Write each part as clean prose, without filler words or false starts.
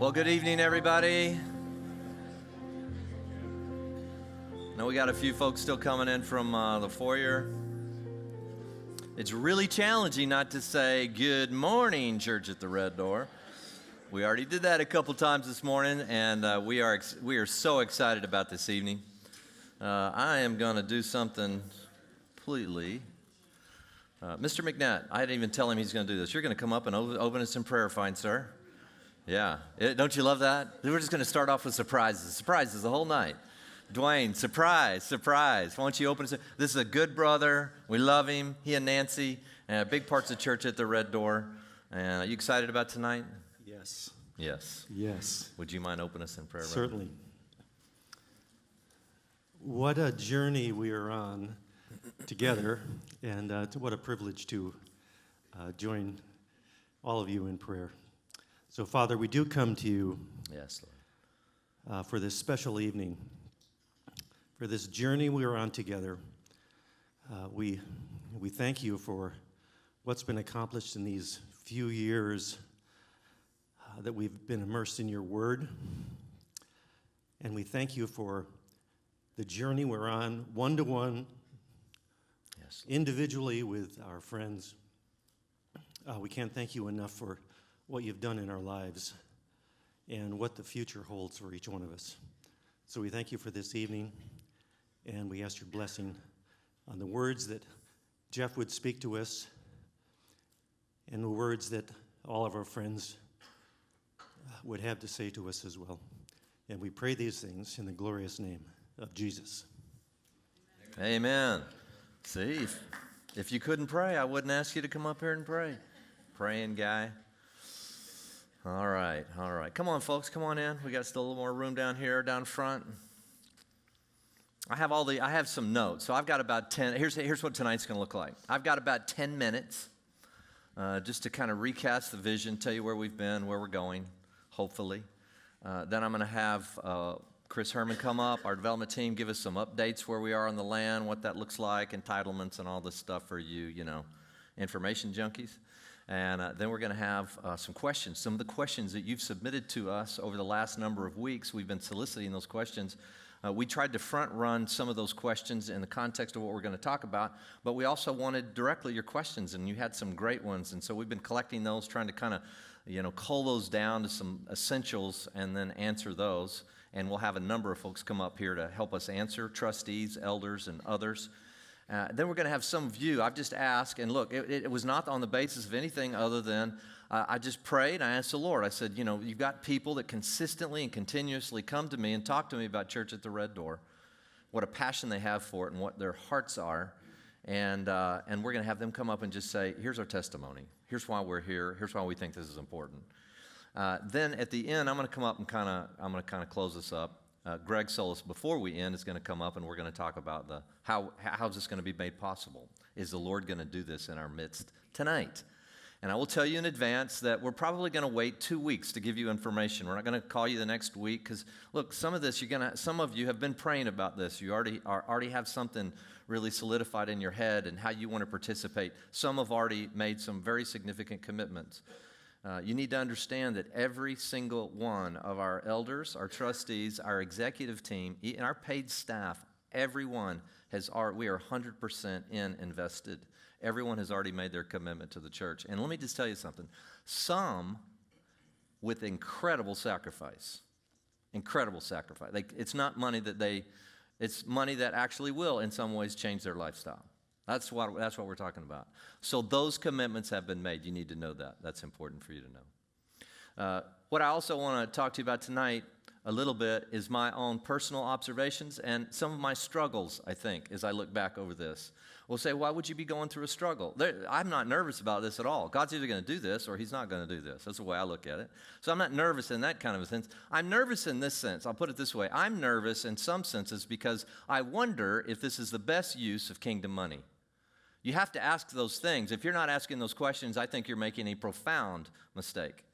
Well, good evening, everybody. Now we got a few folks still coming in from the foyer. It's really challenging not to say good morning, Church at the Red Door. We already did that a couple times this morning, and we are so excited about this evening. I am going to do something completely. Mr. McNatt, I didn't even tell him he's going to do this. You're going to come up and open us in prayer, fine sir. Yeah. Don't you love that? We're just going to start off with surprises. Surprises the whole night. Dwayne, surprise. Why don't you open us? This is a good brother. We love him. He and Nancy, big parts of Church at the Red Door. And are you excited about tonight? Yes. Would you mind opening us in prayer? Certainly. What a journey we are on together, and what a privilege to join all of you in prayer. So, Father, we do come to you Yes, Lord. For this special evening, for this journey we are on together. We thank you for what's been accomplished in these few years that we've been immersed in your word, and we thank you for the journey we're on, one-to-one, Yes. individually with our friends. We can't thank you enough for what you've done in our lives and what the future holds for each one of us. So we thank you for this evening, and we ask your blessing on the words that Jeff would speak to us and the words that all of our friends would have to say to us as well. And we pray these things in the glorious name of Jesus. Amen. See, if you couldn't pray, I wouldn't ask you to come up here and pray. Praying guy. All right. Come on, folks, come on in. We got still a little more room down here, down front. I have some notes. So I've got about 10. Here's what tonight's going to look like. I've got about 10 minutes just to kind of recast the vision, tell you where we've been, where we're going, hopefully. Then I'm going to have Chris Herman come up, our development team, give us some updates where we are on the land, what that looks like, entitlements and all this stuff for you, information junkies. And then we're going to have some questions. Some of the questions that you've submitted to us over the last number of weeks, we've been soliciting those questions. We tried to front run some of those questions in the context of what we're going to talk about, but we also wanted directly your questions, and you had some great ones. And so we've been collecting those, trying to kind of, cull those down to some essentials and then answer those. And we'll have a number of folks come up here to help us answer, trustees, elders, and others. Then we're going to have some of you. I've just asked, and look, it was not on the basis of anything other than I just prayed. I asked the Lord. I said, you've got people that consistently and continuously come to me and talk to me about Church at the Red Door, what a passion they have for it and what their hearts are. And we're going to have them come up and just say, here's our testimony. Here's why we're here. Here's why we think this is important. Then at the end, I'm going to come up and kind of close this up. Greg Solis, before we end, is going to come up and we're going to talk about how's this going to be made possible. Is the Lord going to do this in our midst tonight? And I will tell you in advance that we're probably going to wait 2 weeks to give you information. We're not going to call you the next week because, look, some of you have been praying about this. You already have something really solidified in your head and how you want to participate. Some have already made some very significant commitments. You need to understand that every single one of our elders, our trustees, our executive team, and our paid staff, everyone we are 100% invested. Everyone has already made their commitment to the church. And let me just tell you something. Some with incredible sacrifice. It's not money it's money that actually will in some ways change their lifestyle. That's what we're talking about. So those commitments have been made. You need to know that. That's important for you to know. What I also want to talk to you about tonight a little bit is my own personal observations and some of my struggles, I think, as I look back over this. We'll say, why would you be going through a struggle? I'm not nervous about this at all. God's either going to do this or he's not going to do this. That's the way I look at it. So I'm not nervous in that kind of a sense. I'm nervous in this sense. I'll put it this way. I'm nervous in some senses because I wonder if this is the best use of kingdom money. You have to ask those things. If you're not asking those questions, I think you're making a profound mistake.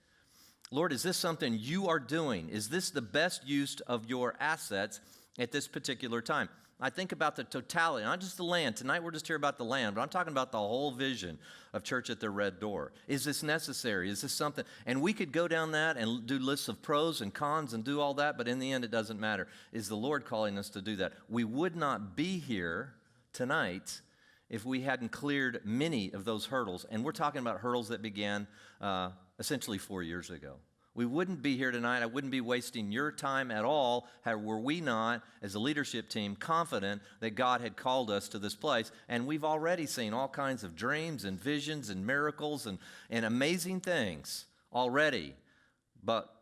Lord, is this something you are doing? Is this the best use of your assets at this particular time? I think about the totality, not just the land. Tonight we're just here about the land, but I'm talking about the whole vision of Church at the Red Door. Is this necessary? Is this something? And we could go down that and do lists of pros and cons and do all that, but in the end it doesn't matter. Is the Lord calling us to do that? We would not be here tonight if we hadn't cleared many of those hurdles. And we're talking about hurdles that began essentially 4 years ago. We wouldn't be here tonight. I wouldn't be wasting your time at all were we not, as a leadership team, confident that God had called us to this place. And we've already seen all kinds of dreams and visions and miracles and amazing things already, but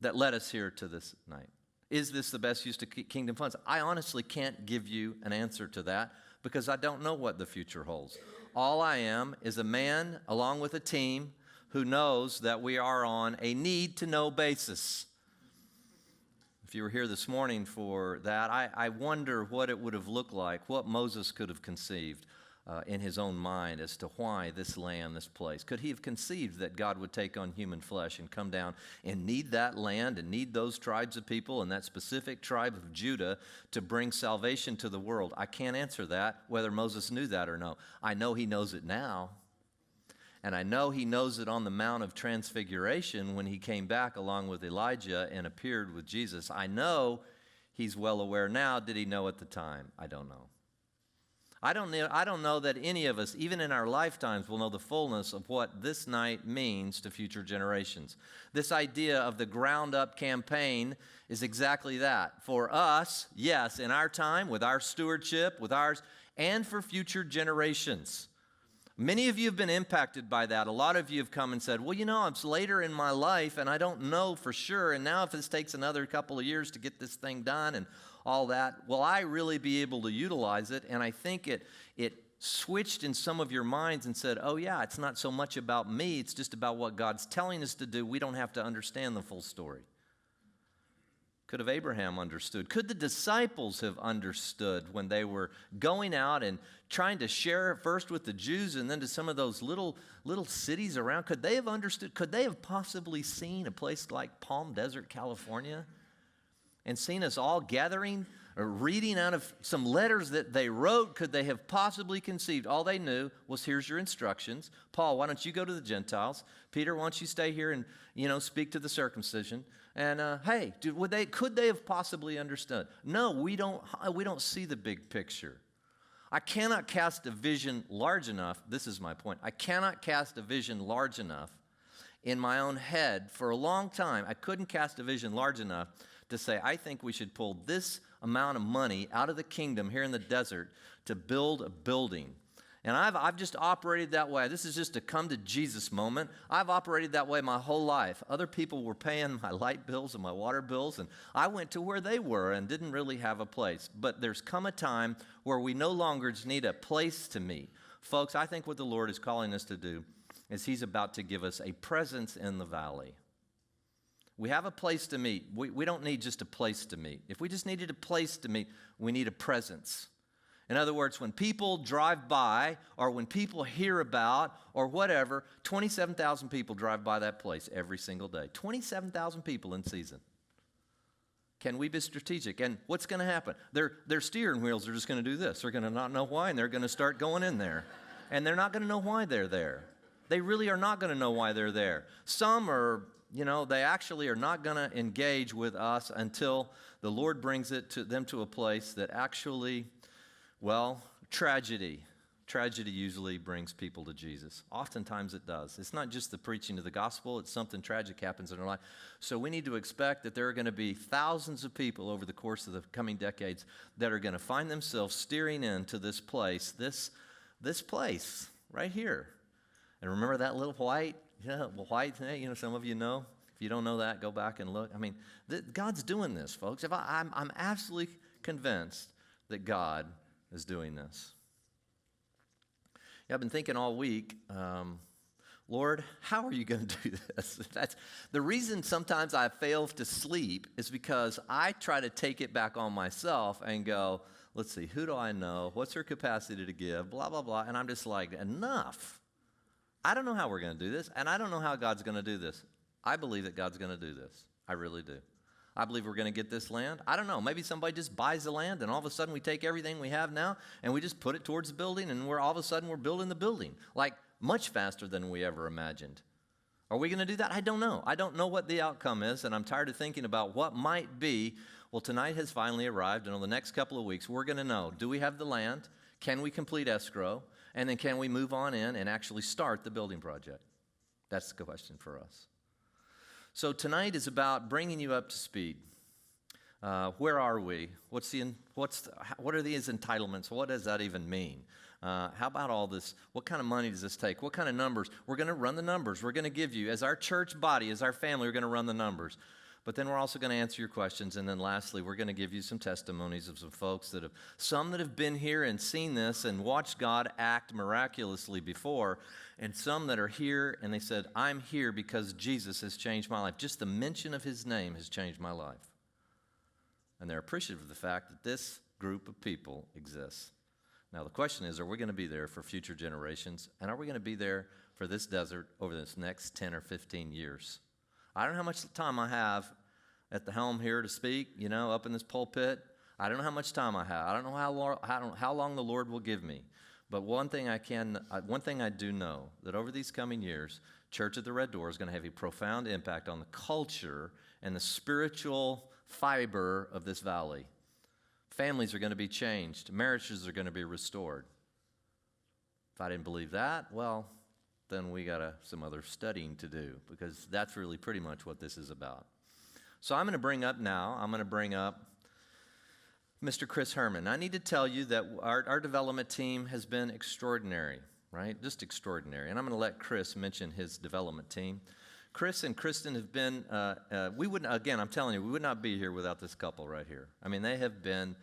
that led us here to this night. Is this the best use of kingdom funds? I honestly can't give you an answer to that because I don't know what the future holds. All I am is a man along with a team who knows that we are on a need-to-know basis. If you were here this morning for that, I wonder what it would have looked like, what Moses could have conceived in his own mind as to why this land, this place. Could he have conceived that God would take on human flesh and come down and need that land and need those tribes of people and that specific tribe of Judah to bring salvation to the world? I can't answer that, whether Moses knew that or no. I know he knows it now. And I know he knows it on the Mount of Transfiguration when he came back along with Elijah and appeared with Jesus. I know he's well aware now. Did he know at the time? I don't know. I don't know that any of us, even in our lifetimes, will know the fullness of what this night means to future generations. This idea of the ground-up campaign is exactly that. For us, yes, in our time, with our stewardship, with ours, and for future generations. Many of you have been impacted by that. A lot of you have come and said, well, you know, it's later in my life and I don't know for sure. And now if this takes another couple of years to get this thing done and all that, will I really be able to utilize it? And I think it switched in some of your minds and said, oh yeah, it's not so much about me. It's just about what God's telling us to do. We don't have to understand the full story. Could have Abraham understood? Could the disciples have understood when they were going out and trying to share first with the Jews and then to some of those little cities around? Could they have understood? Could they have possibly seen a place like Palm Desert, California, and seen us all gathering or reading out of some letters that they wrote? Could they have possibly conceived? All they knew was, here's your instructions. Paul, why don't you go to the Gentiles? Peter, why don't you stay here and, speak to the circumcision? And hey, could they have possibly understood? No, we don't see the big picture. I cannot cast a vision large enough. This is my point. I cannot cast a vision large enough in my own head for a long time. I couldn't cast a vision large enough to say, I think we should pull this amount of money out of the kingdom here in the desert to build a building. And I've just operated that way. This is just a come to Jesus moment. I've operated that way my whole life. Other people were paying my light bills and my water bills, and I went to where they were and didn't really have a place. But there's come a time where we no longer just need a place to meet. Folks, I think what the Lord is calling us to do is he's about to give us a presence in the valley. We have a place to meet. We don't need just a place to meet. If we just needed a place to meet, we need a presence. In other words, when people drive by or when people hear about or whatever, 27,000 people drive by that place every single day. 27,000 people in season. Can we be strategic? And what's going to happen? Their steering wheels are just going to do this. They're going to not know why, and they're going to start going in there. And they're not going to know why they're there. They really are not going to know why they're there. Some are, they actually are not going to engage with us until the Lord brings them to a place that actually, tragedy. Tragedy usually brings people to Jesus. Oftentimes it does. It's not just the preaching of the gospel. It's something tragic happens in our life. So we need to expect that there are going to be thousands of people over the course of the coming decades that are going to find themselves steering into this place, this place right here. And remember that little white thing? Some of you know. If you don't know that, go back and look. God's doing this, folks. I'm absolutely convinced that God is doing this. I've been thinking all week, Lord, how are you going to do this? That's the reason sometimes I fail to sleep is because I try to take it back on myself and go, let's see, who do I know? What's her capacity to give? Blah, blah, blah. And I'm just like, enough. I don't know how we're going to do this, and I don't know how God's going to do this. I believe that God's going to do this. I really do. I believe we're going to get this land. I don't know. Maybe somebody just buys the land and all of a sudden we take everything we have now and we just put it towards the building and all of a sudden we're building the building, like much faster than we ever imagined. Are we going to do that? I don't know. I don't know what the outcome is, and I'm tired of thinking about what might be. Well, tonight has finally arrived, and over the next couple of weeks, we're going to know, do we have the land? Can we complete escrow? And then can we move on in and actually start the building project? That's the question for us. So tonight is about bringing you up to speed. Where are we? What are these entitlements? What does that even mean? How about all this? What kind of money does this take? What kind of numbers? We're going to run the numbers. We're going to give you, as our church body, as our family, we're going to run the numbers. But then we're also going to answer your questions. And then lastly, we're going to give you some testimonies of some folks some that have been here and seen this and watched God act miraculously before, and some that are here and they said, I'm here because Jesus has changed my life. Just the mention of his name has changed my life. And they're appreciative of the fact that this group of people exists. Now, the question is, are we going to be there for future generations? And are we going to be there for this desert over this next 10 or 15 years? I don't know how much time I have at the helm here to speak, up in this pulpit. I don't know how much time I have. I don't know how long the Lord will give me. But one thing I do know, that over these coming years, Church at the Red Door is going to have a profound impact on the culture and the spiritual fiber of this valley. Families are going to be changed. Marriages are going to be restored. If I didn't believe that, well, then we got some other studying to do, because that's really pretty much what this is about. So I'm going to bring up Mr. Chris Herman. I need to tell you that our development team has been extraordinary, right? Just extraordinary. And I'm going to let Chris mention his development team. Chris and Kristen have been, I'm telling you, we would not be here without this couple right here. I mean, they have been,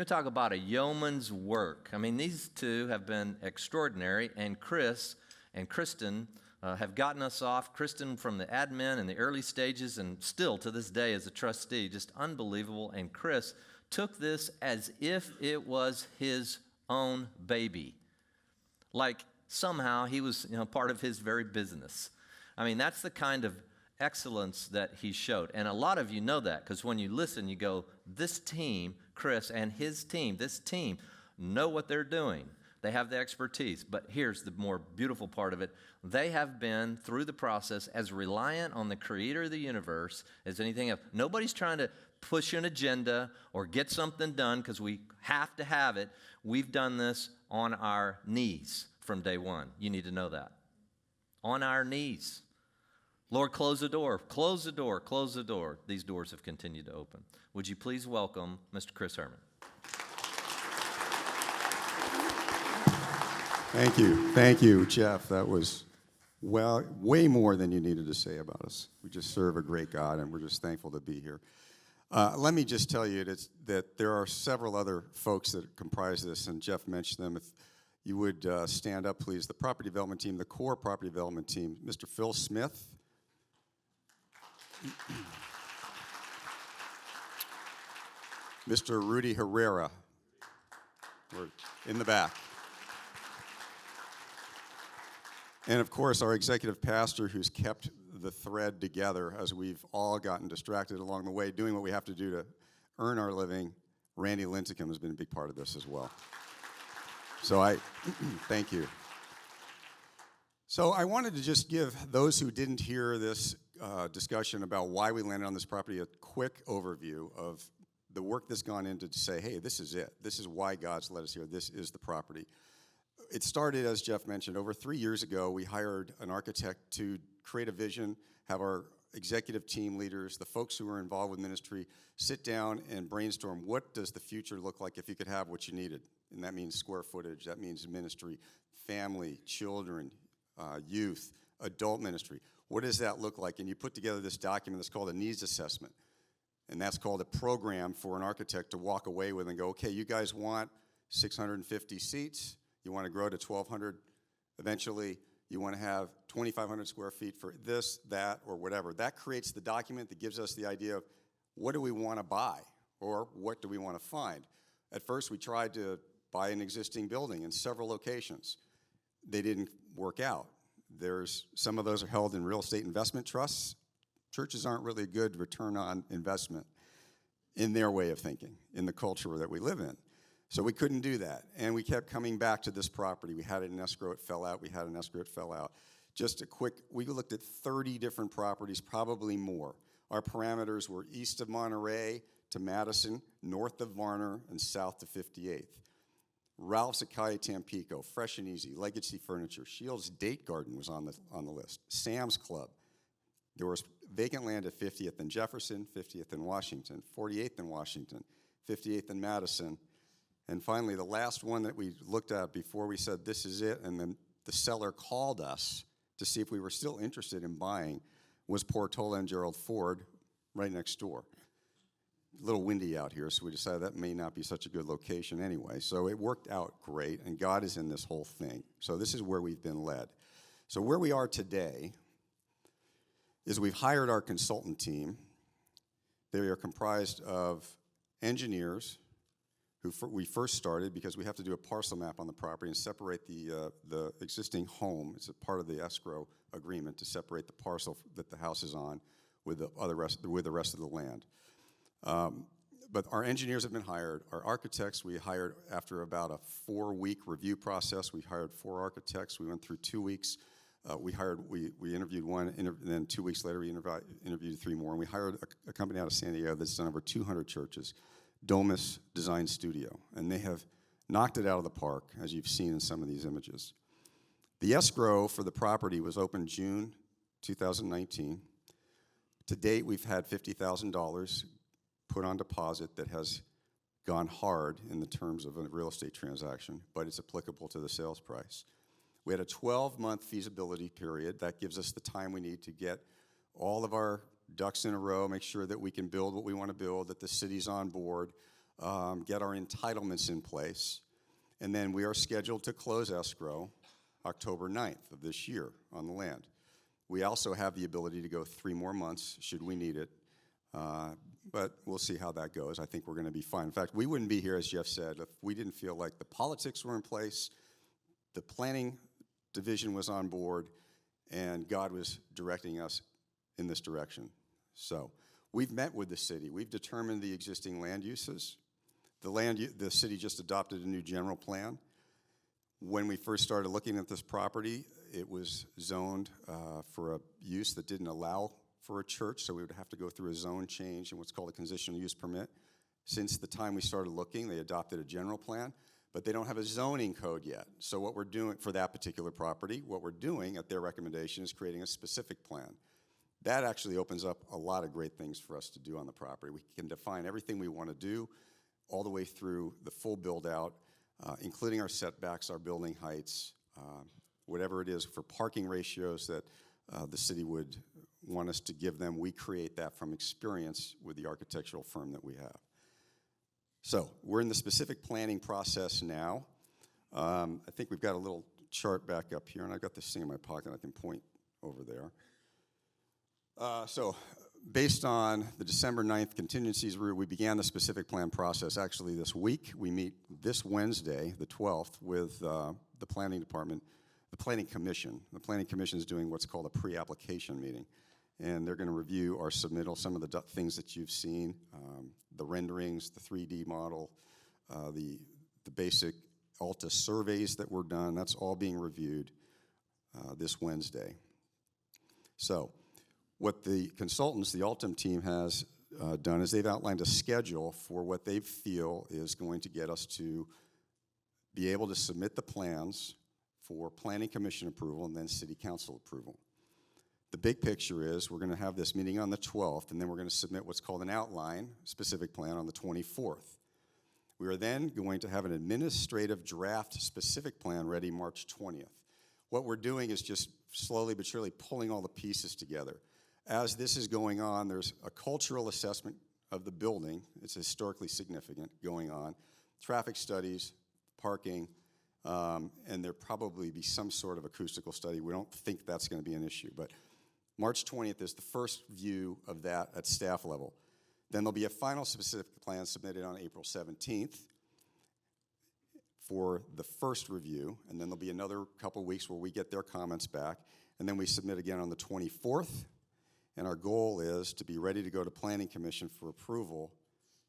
talk about a yeoman's work. I mean, these two have been extraordinary, and Chris and Kristen have gotten us off. Kristen from the admin in the early stages and still to this day as a trustee, just unbelievable. And Chris took this as if it was his own baby. Like somehow he was part of his very business. I mean, that's the kind of excellence that he showed. And a lot of you know that, because when you listen, you go, this team, Chris and his team, this team know what they're doing. They have the expertise. But here's the more beautiful part of it. They have been, through the process, as reliant on the creator of the universe as anything else. Nobody's trying to push an agenda or get something done because we have to have it. We've done this on our knees from day one. You need to know that. On our knees. Lord, close the door, close the door, close the door. These doors have continued to open. Would you please welcome Mr. Chris Herman? Thank you, Jeff. That was, way more than you needed to say about us. We just serve a great God, and we're just thankful to be here. Let me just tell you that there are several other folks that comprise this, and Jeff mentioned them. If you would stand up, please. The property development team, the core property development team, Mr. Phil Smith. Mr. Rudy Herrera. We're in the back. And of course, our executive pastor, who's kept the thread together as we've all gotten distracted along the way, doing what we have to do to earn our living. Randy Lincecum has been a big part of this as well. So thank you. So I wanted to just give those who didn't hear this discussion about why we landed on this property a quick overview of the work that's gone into to say, hey, this is it. This is why God's led us here. This is the property. It started, as Jeff mentioned, over 3 years ago. We hired an architect to create a vision, have our executive team leaders, the folks who are involved with ministry, sit down and brainstorm what does the future look like if you could have what you needed. And that means square footage, that means ministry, family, children, youth, adult ministry. What does that look like? And you put together this document that's called a needs assessment. And that's called a program for an architect to walk away with and go, okay, you guys want 650 seats. You want to grow to 1,200 eventually. You want to have 2,500 square feet for this, that, or whatever. That creates the document that gives us the idea of what do we want to buy or what do we want to find. At first, we tried to buy an existing building in several locations. They didn't work out. Some of those are held in real estate investment trusts. Churches aren't really a good return on investment in their way of thinking, in the culture that we live in. So we couldn't do that. And we kept coming back to this property. We had it in escrow, it fell out. We had an escrow, it fell out. Just a quick, we looked at 30 different properties, probably more. Our parameters were east of Monterey to Madison, north of Varner, and south to 58th. Ralph's at Calle Tampico, Fresh and Easy, Legacy Furniture, Shields Date Garden was on the list, Sam's Club. There was vacant land at 50th and Jefferson, 50th and Washington, 48th and Washington, 58th and Madison, and finally the last one that we looked at before we said this is it, and then the seller called us to see if we were still interested in buying, was Portola and Gerald Ford right next door. A little windy out here, so we decided that may not be such a good location anyway. So it worked out great, and God is in this whole thing. So this is where we've been led. So where we are today is we've hired our consultant team. They are comprised of engineers who we first started because we have to do a parcel map on the property and separate the existing home. It's a part of the escrow agreement to separate the parcel that the house is on with the rest of the land. But our engineers have been hired. Our architects we hired after about a 4-week review process. We hired 4 architects. We went through 2 weeks. We interviewed one, and then 2 weeks later we interviewed 3 more. And we hired a company out of San Diego that's done over 200 churches, Domus Design Studio. And they have knocked it out of the park, as you've seen in some of these images. The escrow for the property was opened June 2019. To date, we've had $50,000 put on deposit that has gone hard in the terms of a real estate transaction, but it's applicable to the sales price. We had a 12-month feasibility period. That gives us the time we need to get all of our ducks in a row, make sure that we can build what we want to build, that the city's on board, get our entitlements in place, and then we are scheduled to close escrow October 9th of this year on the land. We also have the ability to go 3 more months should we need it. But we'll see how that goes. I think we're going to be fine. In fact, we wouldn't be here, as Jeff said, if we didn't feel like the politics were in place, the planning division was on board, and God was directing us in this direction. So we've met with the city. We've determined the existing land uses. The city just adopted a new general plan. When we first started looking at this property, it was zoned for a use that didn't allow for a church, so we would have to go through a zone change and what's called a conditional use permit. Since the time we started looking, they adopted a general plan, but they don't have a zoning code yet. So what we're doing for that particular property, what we're doing at their recommendation is creating a specific plan. That actually opens up a lot of great things for us to do on the property. We can define everything we want to do all the way through the full build-out, including our setbacks, our building heights, whatever it is for parking ratios that the city would want us to give them. We create that from experience with the architectural firm that we have. So we're in the specific planning process now. I think we've got a little chart back up here, and I've got this thing in my pocket I can point over there. So based on the December 9th contingencies, we began the specific plan process actually this week. We meet this Wednesday, the 12th, with the planning department, the planning commission. The planning commission is doing what's called a pre-application meeting. And they're going to review our submittal, some of the things that you've seen, the renderings, the 3D model, the basic Alta surveys that were done. That's all being reviewed this Wednesday. So what the consultants, the Altum team has done is they've outlined a schedule for what they feel is going to get us to be able to submit the plans for planning commission approval and then city council approval. The big picture is we're going to have this meeting on the 12th, and then we're going to submit what's called an outline specific plan on the 24th. We are then going to have an administrative draft specific plan ready March 20th. What we're doing is just slowly but surely pulling all the pieces together. As this is going on, there's a cultural assessment of the building. It's historically significant going on. Traffic studies, parking, and there'll probably be some sort of acoustical study. We don't think that's going to be an issue, but March 20th is the first view of that at staff level. Then there'll be a final specific plan submitted on April 17th for the first review, and then there'll be another couple weeks where we get their comments back, and then we submit again on the 24th, And our goal is to be ready to go to Planning Commission for approval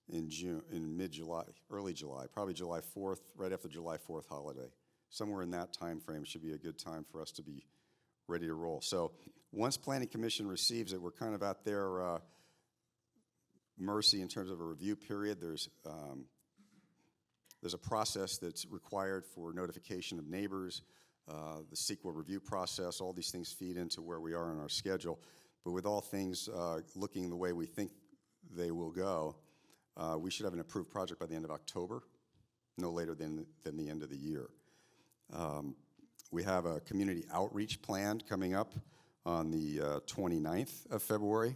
in mid-July, early July, probably July 4th, right after July 4th holiday. Somewhere in that time frame should be a good time for us to be ready to roll. So once Planning Commission receives it, we're kind of at their mercy in terms of a review period. There's a process that's required for notification of neighbors, the CEQA review process. All these things feed into where we are in our schedule. But with all things looking the way we think they will go, we should have an approved project by the end of October, no later than the end of the year. We have a community outreach planned coming up on the 29th of February,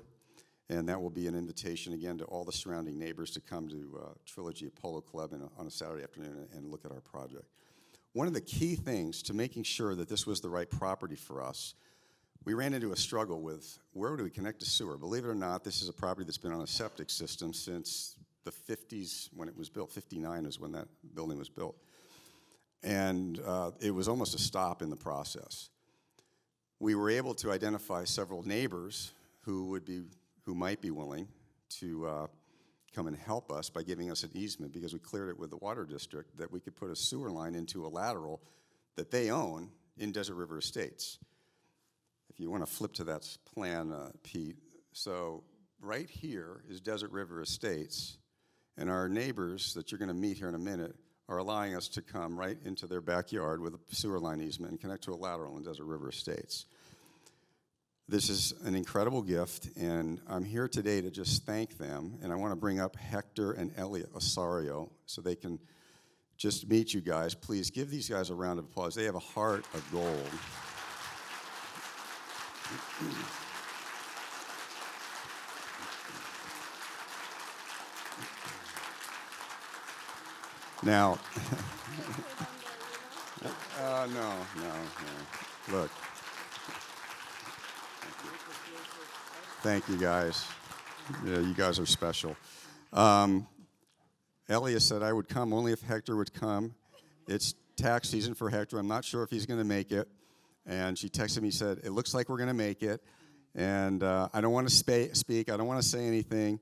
and that will be an invitation again to all the surrounding neighbors to come to Trilogy at Polo Club on a Saturday afternoon and look at our project. One of the key things to making sure that this was the right property for us, we ran into a struggle with where do we connect to sewer. Believe it or not, this is a property that's been on a septic system since the 50s when it was built. 59 is when that building was built. And it was almost a stop in the process. We were able to identify several neighbors who might be willing to come and help us by giving us an easement, because we cleared it with the water district, that we could put a sewer line into a lateral that they own in Desert River Estates. If you want to flip to that plan, Pete. So right here is Desert River Estates, and our neighbors that you're going to meet here in a minute are allowing us to come right into their backyard with a sewer line easement and connect to a lateral in Desert River Estates. This is an incredible gift, and I'm here today to just thank them, and I want to bring up Hector and Elliot Osario so they can just meet you guys. Please give these guys a round of applause. They have a heart of gold. Now, no. Look. Thank you, guys. Yeah, you guys are special. Elliot said I would come only if Hector would come. It's tax season for Hector. I'm not sure if he's going to make it. And she texted me, said, it looks like we're going to make it. And I don't want to speak. I don't want to say anything.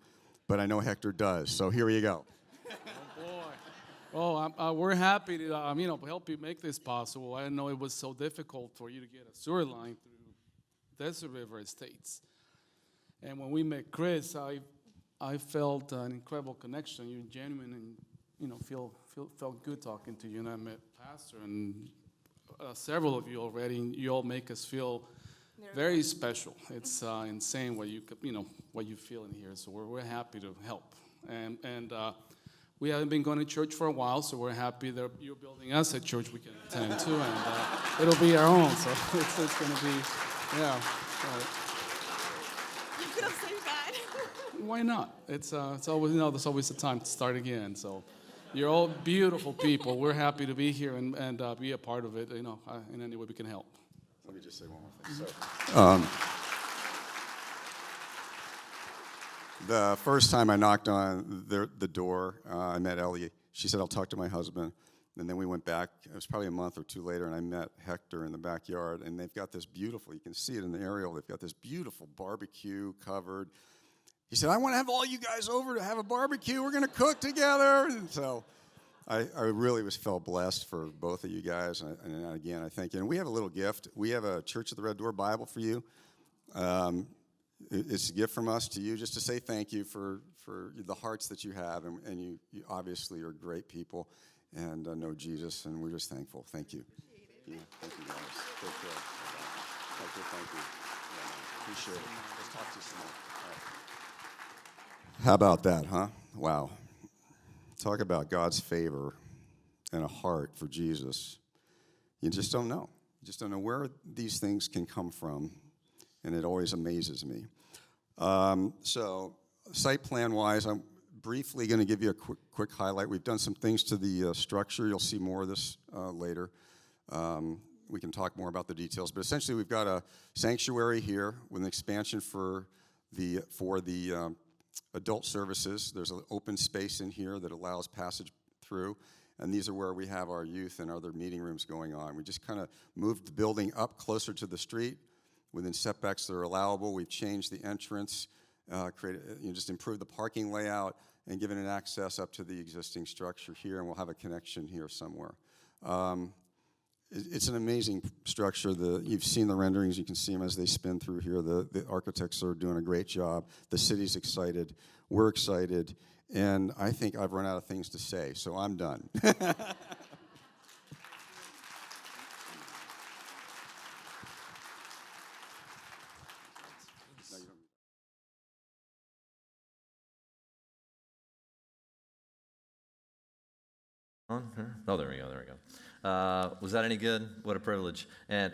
But I know Hector does. So here you go. Oh, boy. Oh, we're happy to help you make this possible. I didn't know it was so difficult for you to get a sewer line through Desert River Estates. And when we met Chris, I felt an incredible connection. You're genuine, and felt good talking to you. And I met Pastor and several of you already. And you all make us feel very special. It's insane what you feel in here. So we're happy to help. And we haven't been going to church for a while, so we're happy that you're building us a church we can attend to, and it'll be our own. So it's going to be, yeah. You feel so bad. Why not? It's always, there's always a time to start again. So you're all beautiful people. We're happy to be here and be a part of it. In any way we can help. Let me just say one more thing. So, the first time I knocked on the door, I met Ellie. She said, I'll talk to my husband. And then we went back. It was probably a month or two later, and I met Hector in the backyard. And they've got this beautiful, you can see it in the aerial, they've got this beautiful barbecue covered. He said, I want to have all you guys over to have a barbecue. We're going to cook together. And so I really felt blessed for both of you guys. And again, I thank you. And we have a little gift. We have a Church of the Red Door Bible for you. It's a gift from us to you just to say thank you for the hearts that you have. And you obviously are great people and know Jesus. And we're just thankful. Thank you. Yeah, thank you, guys. Take care. Thank you. Yeah, appreciate it. Let's talk to you some more. How about that, huh? Wow. Talk about God's favor and a heart for Jesus. You just don't know. You just don't know where these things can come from, and it always amazes me. So site plan-wise, I'm briefly going to give you a quick highlight. We've done some things to the structure. You'll see more of this later. We can talk more about the details, but essentially we've got a sanctuary here with an expansion for the adult services. There's an open space in here that allows passage through, and these are where we have our youth and other meeting rooms going on. We just kind of moved the building up closer to the street. within setbacks that are allowable. We've changed the entrance, just improved the parking layout, and given it access up to the existing structure here, and we'll have a connection here somewhere. It's an amazing structure. You've seen the renderings. You can see them as they spin through here. The architects are doing a great job. The city's excited. We're excited. And I think I've run out of things to say, so I'm done. On here? Oh, there we go. Was that any good? What a privilege. And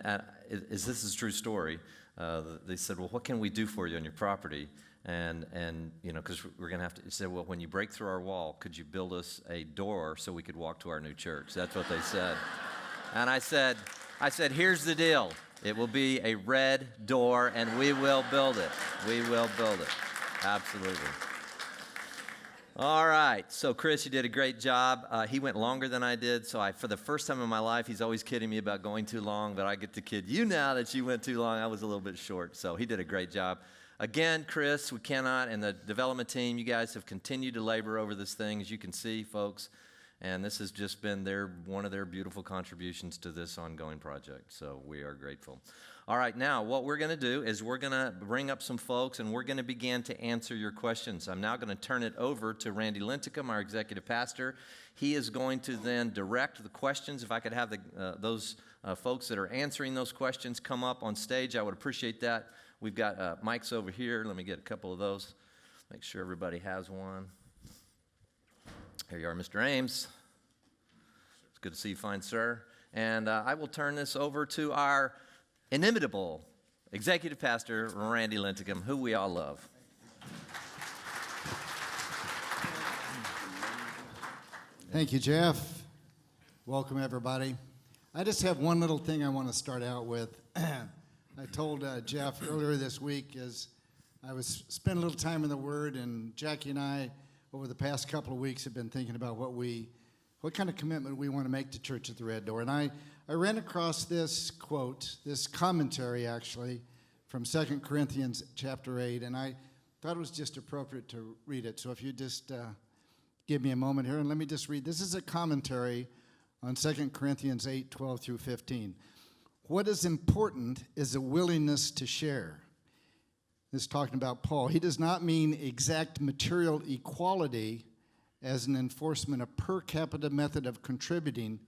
this is a true story. They said, well, what can we do for you on your property? And because we're going to have to, he said, well, when you break through our wall, could you build us a door so we could walk to our new church? That's what they said. And I said, here's the deal. It will be a red door, and we will build it. We will build it. Absolutely. All right, so Chris, you did a great job. He went longer than I did, so for the first time in my life, he's always kidding me about going too long, but I get to kid you now that you went too long. I was a little bit short, so he did a great job. Again, Chris, we cannot, and the development team, you guys have continued to labor over this thing, as you can see, folks, and this has just been one of their beautiful contributions to this ongoing project, so we are grateful. All right, now what we're going to do is we're going to bring up some folks, and we're going to begin to answer your questions. I'm now going to turn it over to Randy Linticum, our executive pastor. He is going to then direct the questions. If I could have those folks that are answering those questions come up on stage, I would appreciate that. We've got mics over here. Let me get a couple of those. Make sure everybody has one. Here you are, Mr. Ames. It's good to see you, fine sir. And I will turn this over to our inimitable executive pastor, Randy Linticum, who we all love. Thank you, Jeff. Welcome, everybody. I just have one little thing I want to start out with. I told Jeff earlier this week as I was spending a little time in the Word, and Jackie and I, over the past couple of weeks, have been thinking about what kind of commitment we want to make to Church at the Red Door. And I ran across this quote, this commentary actually, from 2 Corinthians chapter 8, and I thought it was just appropriate to read it. So if you just give me a moment here, and let me just read. This is a commentary on 2 Corinthians 8, 12 through 15. What is important is a willingness to share. This is talking about Paul. He does not mean exact material equality as an enforcement of per capita method of contributing,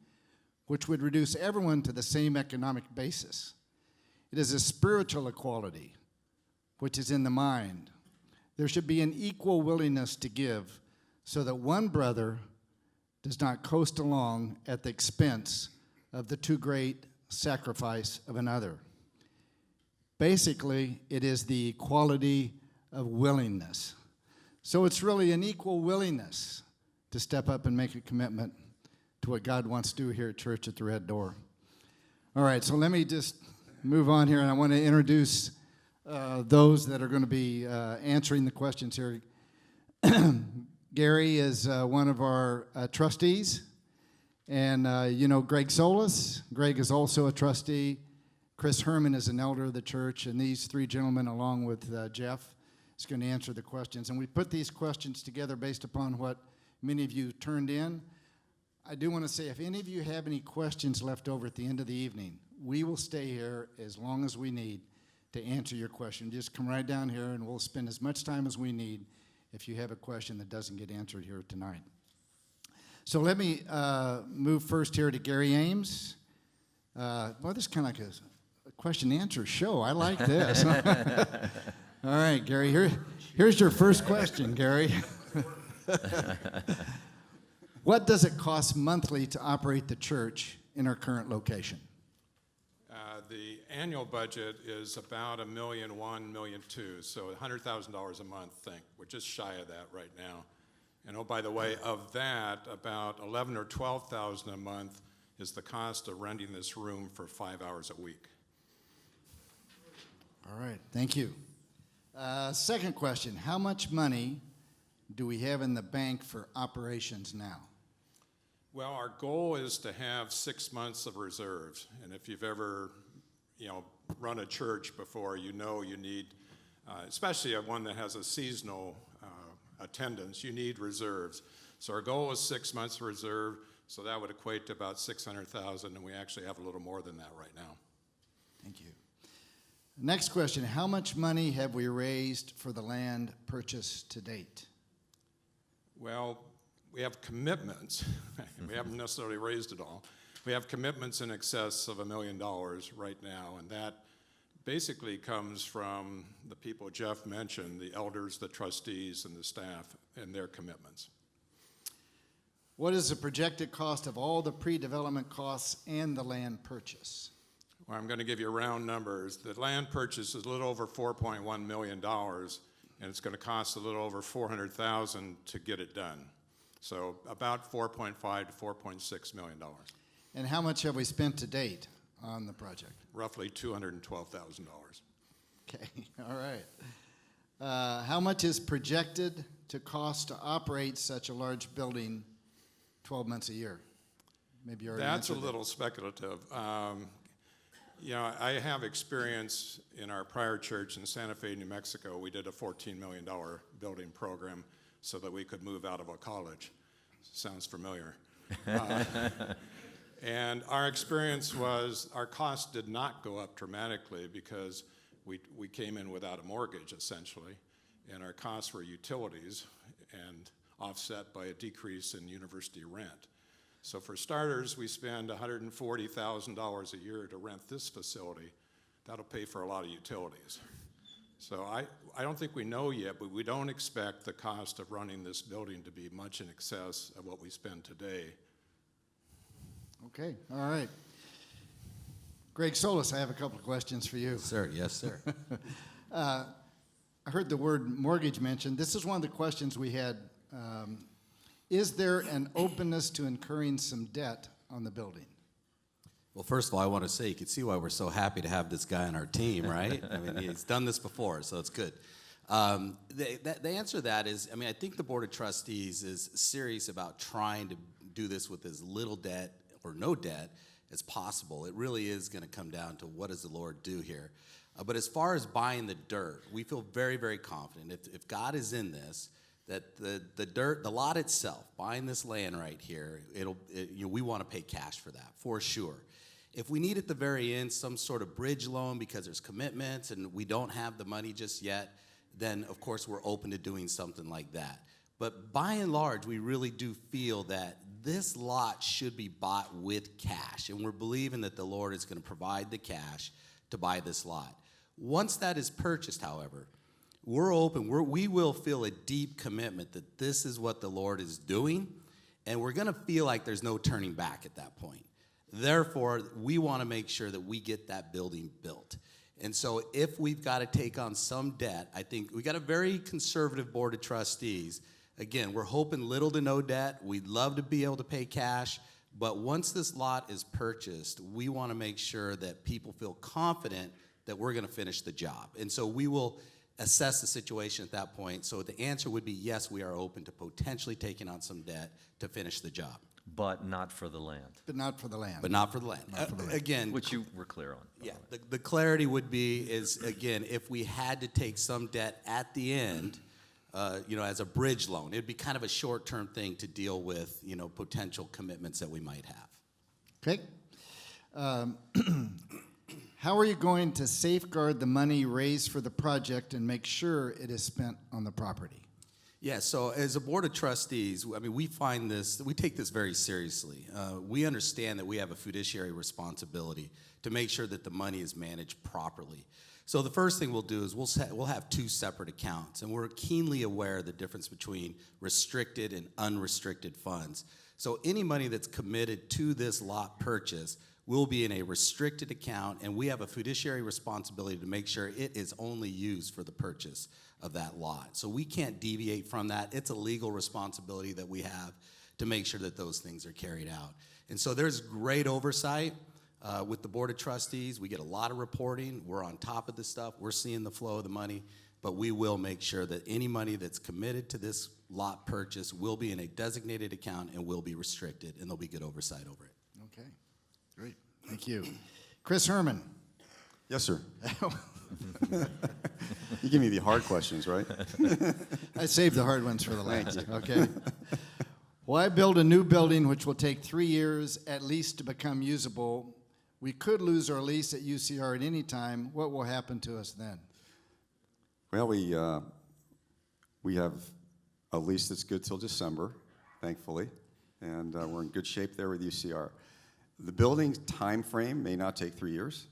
which would reduce everyone to the same economic basis. It is a spiritual equality, which is in the mind. There should be an equal willingness to give so that one brother does not coast along at the expense of the too great sacrifice of another. Basically, it is the equality of willingness. So it's really an equal willingness to step up and make a commitment to what God wants to do here at Church at the Red Door. All right, so let me just move on here, and I want to introduce those that are going to be answering the questions here. Gary is one of our trustees, and Greg Solis. Greg is also a trustee. Chris Herman is an elder of the church, and these three gentlemen, along with Jeff, is going to answer the questions. And we put these questions together based upon what many of you turned in. I do want to say, if any of you have any questions left over at the end of the evening, we will stay here as long as we need to answer your question. Just come right down here, and we'll spend as much time as we need if you have a question that doesn't get answered here tonight. So let me move first here to Gary Ames. Well, this is kind of like a question-answer show. I like this. All right, Gary, here's your first question, Gary. What does it cost monthly to operate the church in our current location? The annual budget is about $1.1 million, $1.2 million, so $100,000 a month, we're just shy of that right now. And oh, by the way, of that, about $11,000 or $12,000 a month is the cost of renting this room for 5 hours a week. All right, thank you. Second question, how much money do we have in the bank for operations now? Well, our goal is to have 6 months of reserves, and if you've ever, run a church before, you know you need, especially one that has a seasonal attendance, you need reserves. So our goal was 6 months reserve, so that would equate to about 600,000, and we actually have a little more than that right now. Thank you. Next question, how much money have we raised for the land purchase to date? Well, we have commitments. We haven't necessarily raised it all. We have commitments in excess of $1 million right now, and that basically comes from the people Jeff mentioned, the elders, the trustees, and the staff, and their commitments. What is the projected cost of all the pre-development costs and the land purchase? Well, I'm going to give you round numbers. The land purchase is a little over $4.1 million, and it's going to cost a little over $400,000 to get it done. So about $4.5 to $4.6 million. And how much have we spent to date on the project? Roughly $212,000. Okay, all right. How much is projected to cost to operate such a large building 12 months a year? Maybe you already That's a answered little speculative. You know, I have experience in our prior church in Santa Fe, New Mexico. We did a $14 million building program so that we could move out of a college. Sounds familiar. And our experience was our costs did not go up dramatically because we came in without a mortgage, essentially, and our costs were utilities and offset by a decrease in university rent. So for starters, we spend $140,000 a year to rent this facility. That'll pay for a lot of utilities. So I don't think we know yet, but we don't expect the cost of running this building to be much in excess of what we spend today. Okay, all right. Greg Solis, I have a couple of questions for you. Sir, yes, sir. I heard the word mortgage mentioned. This is one of the questions we had. Is there an openness to incurring some debt on the building? Well, first of all, I want to say you can see why we're so happy to have this guy on our team, right? I mean, he's done this before, so it's good. The answer to that is, I mean, I think the Board of Trustees is serious about trying to do this with as little debt or no debt as possible. It really is going to come down to what does the Lord do here. But as far as buying the dirt, we feel very, very confident. If God is in this, that the dirt, the lot itself, buying this land right here, we want to pay cash for that, for sure. If we need at the very end some sort of bridge loan because there's commitments and we don't have the money just yet, then of course we're open to doing something like that. But by and large, we really do feel that this lot should be bought with cash, and we're believing that the Lord is going to provide the cash to buy this lot. Once that is purchased, however, we're open. We will feel a deep commitment that this is what the Lord is doing, and we're going to feel like there's no turning back at that point. Therefore, we want to make sure that we get that building built. And so if we've got to take on some debt, I think we got a very conservative Board of Trustees. Again, we're hoping little to no debt. We'd love to be able to pay cash. But once this lot is purchased, we want to make sure that people feel confident that we're going to finish the job. And so we will assess the situation at that point. So the answer would be yes, we are open to potentially taking on some debt to finish the job. But not for the land, But not for the land. But not for the land. Again, which you were clear on. yeah, the clarity would be is, again, if we had to take some debt at the end, as a bridge loan, it'd be kind of a short-term thing to deal with, potential commitments that we might have. Okay. How are you going to safeguard the money raised for the project and make sure it is spent on the property? Yeah, so as a Board of Trustees, I mean, we take this very seriously. We understand that we have a fiduciary responsibility to make sure that the money is managed properly. So the first thing we'll do is we'll have two separate accounts, and we're keenly aware of the difference between restricted and unrestricted funds. So any money that's committed to this lot purchase will be in a restricted account, and we have a fiduciary responsibility to make sure it is only used for the purchase of that lot. So we can't deviate from that. It's a legal responsibility that we have to make sure that those things are carried out. And so there's great oversight with the Board of Trustees. We get a lot of reporting. We're on top of this stuff. We're seeing the flow of the money, but we will make sure that any money that's committed to this lot purchase will be in a designated account and will be restricted, and there'll be good oversight over it. Okay, great. Thank you. Chris Herman, Yes, sir. You give me the hard questions, right? I saved the hard ones for the last, okay? Why build a new building which will take 3 years at least to become usable? We could lose our lease at UCR at any time. What will happen to us then? Well, we have a lease that's good till December, thankfully, and we're in good shape there with UCR. The building time frame may not take 3 years,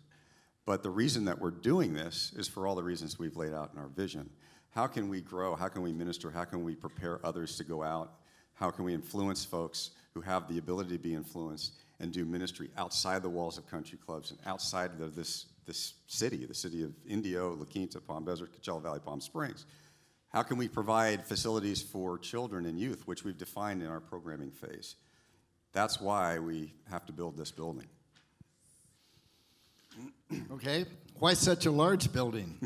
but the reason that we're doing this is for all the reasons we've laid out in our vision. How can we grow? How can we minister? How can we prepare others to go out? How can we influence folks who have the ability to be influenced and do ministry outside the walls of country clubs and outside of this city, the city of Indio, La Quinta, Palm Desert, Coachella Valley, Palm Springs? How can we provide facilities for children and youth, which we've defined in our programming phase? That's why we have to build this building. Okay, why such a large building?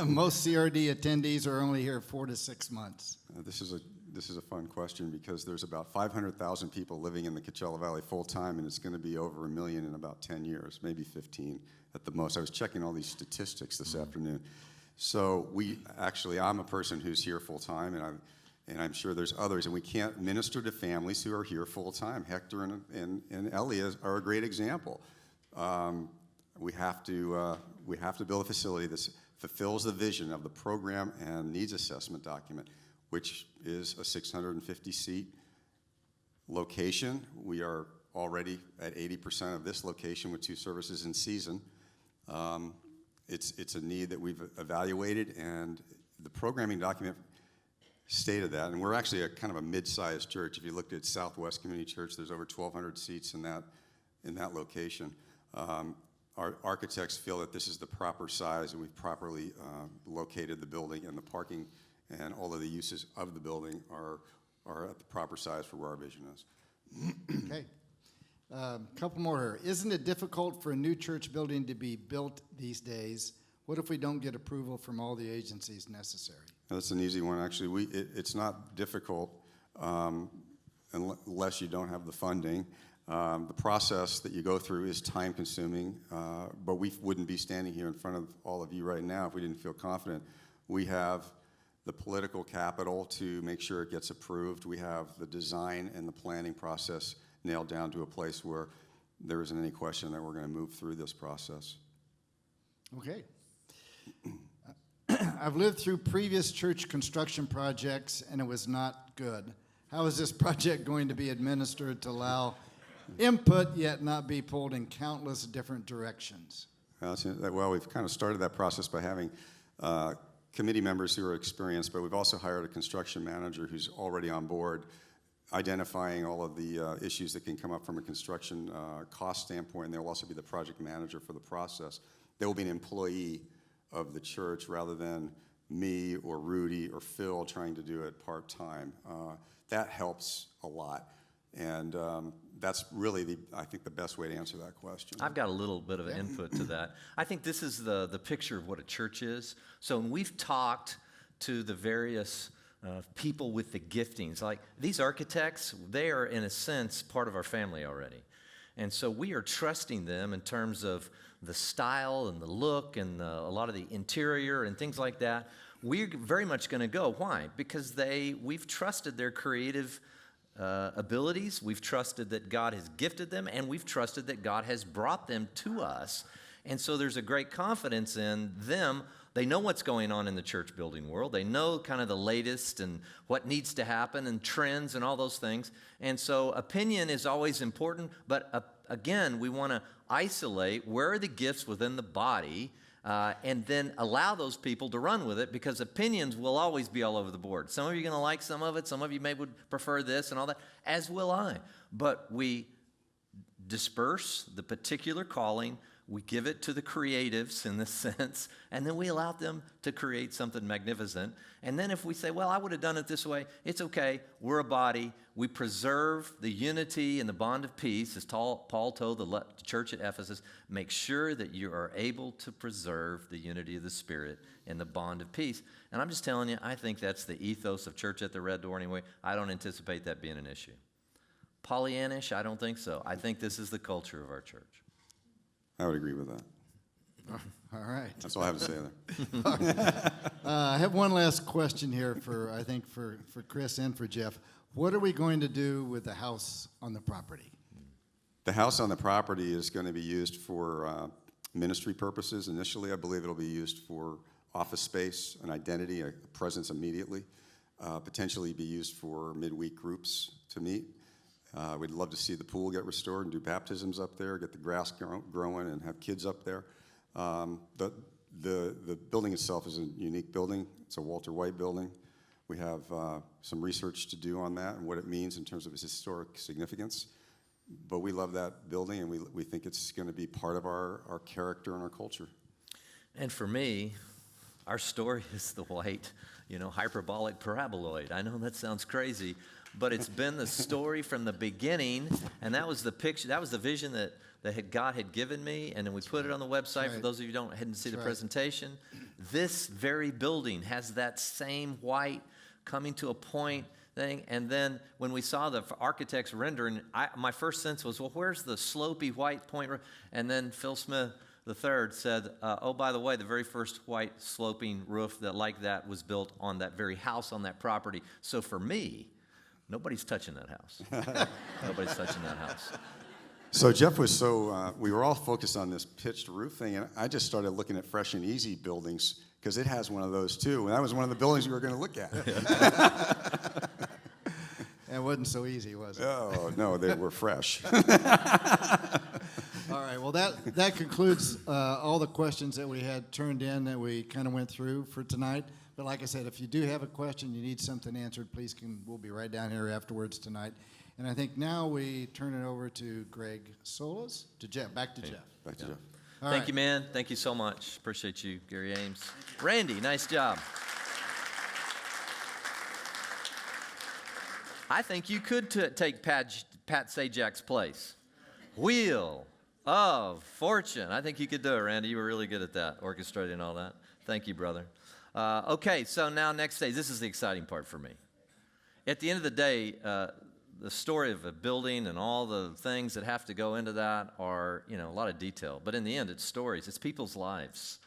Most CRD attendees are only here 4 to 6 months. This is a fun question because there's about 500,000 people living in the Coachella Valley full-time, and it's going to be over 1 million in about 10 years, maybe 15 at the most. I was checking all these statistics this afternoon. So I'm a person who's here full-time, and I'm sure there's others, and we can't minister to families who are here full-time. Hector and Ellie are a great example. We have to build a facility that fulfills the vision of the program and needs assessment document, which is a 650-seat location. We are already at 80% of this location with 2 services in season. It's a need that we've evaluated, and the programming document stated that. And we're actually a kind of a mid-sized church. If you looked at Southwest Community Church, there's over 1,200 seats in that location. Our architects feel that this is the proper size, and we've properly located the building, and the parking and all of the uses of the building are at the proper size for where our vision is. Okay. Couple more here. Isn't it difficult for a new church building to be built these days? What if we don't get approval from all the agencies necessary? That's an easy one, actually. It's not difficult unless you don't have the funding. The process that you go through is time-consuming, but we wouldn't be standing here in front of all of you right now if we didn't feel confident. We have the political capital to make sure it gets approved. We have the design and the planning process nailed down to a place where there isn't any question that we're going to move through this process. Okay. I've lived through previous church construction projects, and it was not good. How is this project going to be administered to allow input yet not be pulled in countless different directions? Well, we've kind of started that process by having committee members who are experienced, but we've also hired a construction manager who's already on board, identifying all of the issues that can come up from a construction cost standpoint, and they'll also be the project manager for the process. They will be an employee of the church rather than me or Rudy or Phil trying to do it part-time. That helps a lot, and that's really, I think, the best way to answer that question. I've got a little bit of input to that. I think this is the picture of what a church is. So when we've talked to the various people with the giftings, like these architects, they are in a sense part of our family already. And so we are trusting them in terms of the style and the look and a lot of the interior and things like that. We're very much going to go. Why? Because we've trusted their creative abilities. We've trusted that God has gifted them, and we've trusted that God has brought them to us. And so there's a great confidence in them. They know what's going on in the church building world. They know kind of the latest and what needs to happen and trends and all those things. And so opinion is always important, but again, we want to isolate where are the gifts within the body and then allow those people to run with it, because opinions will always be all over the board. Some of you are going to like some of it. Some of you maybe would prefer this and all that, as will I. But we disperse the particular calling. We give it to the creatives in this sense, and then we allow them to create something magnificent. And then if we say, well, I would have done it this way, it's okay. We're a body. We preserve the unity and the bond of peace, as Paul told the church at Ephesus. Make sure that you are able to preserve the unity of the Spirit and the bond of peace. And I'm just telling you, I think that's the ethos of Church at the Red Door anyway. I don't anticipate that being an issue. Pollyannish, I don't think so. I think this is the culture of our church. I would agree with that. All right. That's all I have to say there. I have one last question here I think for Chris and for Jeff. What are we going to do with the house on the property? The house on the property is going to be used for ministry purposes. Initially, I believe it'll be used for office space, an identity, a presence immediately. Potentially be used for midweek groups to meet. We'd love to see the pool get restored and do baptisms up there, get the grass growing, and have kids up there. The building itself is a unique building. It's a Walter White building. We have some research to do on that and what it means in terms of its historic significance. But we love that building, and we think it's going to be part of our character and our culture. And for me, our story is the white, hyperbolic paraboloid. I know that sounds crazy, but it's been the story from the beginning, and that was the picture, that was the vision that God had given me, and then we put it on the website for those of you who didn't see the presentation. This very building has that same white coming to a point thing, and then when we saw the architect's rendering, my first sense was, well, where's the slopey white point? And then Phil Smith III said, oh, by the way, the very first white sloping roof like that was built on that very house on that property. So for me, nobody's touching that house. Nobody's touching that house. So Jeff was we were all focused on this pitched roof thing, and I just started looking at Fresh and Easy buildings because it has one of those too, and that was one of the buildings we were going to look at. It wasn't so easy, was it? Oh, no, they were fresh. All right, well, that concludes all the questions that we had turned in that we kind of went through for tonight. But like I said, if you do have a question, you need something answered, we'll be right down here afterwards tonight. And I think now we turn it over to Greg Solas, to Jeff, back to Jeff. Back to Jeff. All Thank right. you, man. Thank you so much. Appreciate you, Gary Ames. Randy, nice job. I think you could take Pat Sajak's place. Wheel of Fortune. I think you could do it, Randy. You were really good at that, orchestrating all that. Thank you, brother. Okay, so now next stage. This is the exciting part for me. At the end of the day, the story of a building and all the things that have to go into that are, a lot of detail. But in the end, it's stories. It's people's lives.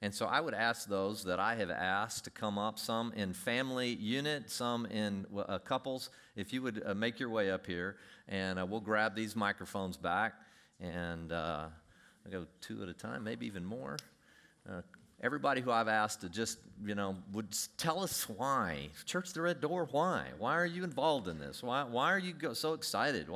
And so I would ask those that I have asked to come up, some in family unit, some in couples, if you would make your way up here, and we'll grab these microphones back, and I'll go two at a time, maybe even more. Everybody who I've asked to just, would tell us why. Church of the Red Door, why? Why are you involved in this? Why are you so excited?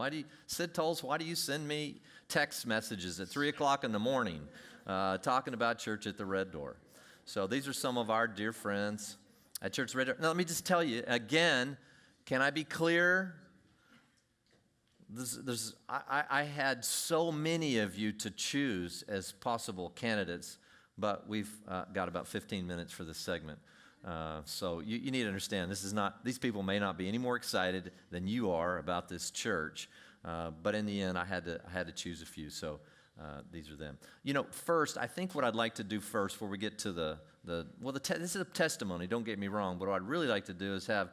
Sid told us, why do you send me text messages at 3 o'clock in the morning talking about Church at the Red Door? So these are some of our dear friends at Church of the Red Door. Now, let me just tell you, again, can I be clear? I had so many of you to choose as possible candidates, but we've got about 15 minutes for this segment. So you need to understand, these people may not be any more excited than you are about this church, but in the end, I had to choose a few, so these are them. First, I think what I'd like to do first, before we get to this is a testimony, don't get me wrong, but what I'd really like to do is have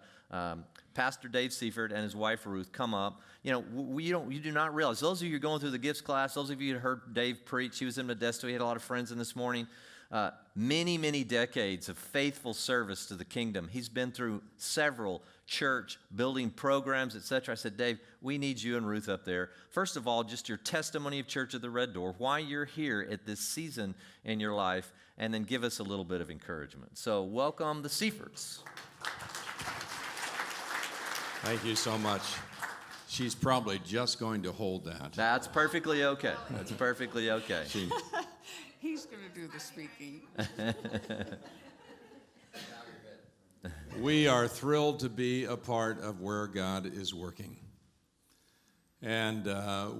Pastor Dave Seifert and his wife Ruth come up. You do not realize, those of you who are going through the gifts class, those of you who heard Dave preach, he was in Modesto, he had a lot of friends in this morning. Many, many decades of faithful service to the kingdom. He's been through several church building programs, etc. I said, Dave, we need you and Ruth up there. First of all, just your testimony of Church of the Red Door, why you're here at this season in your life, and then give us a little bit of encouragement. So welcome the Seiferts. Thank you so much. She's probably just going to hold that. That's perfectly okay. That's perfectly okay. He's going to do the speaking. We are thrilled to be a part of where God is working. And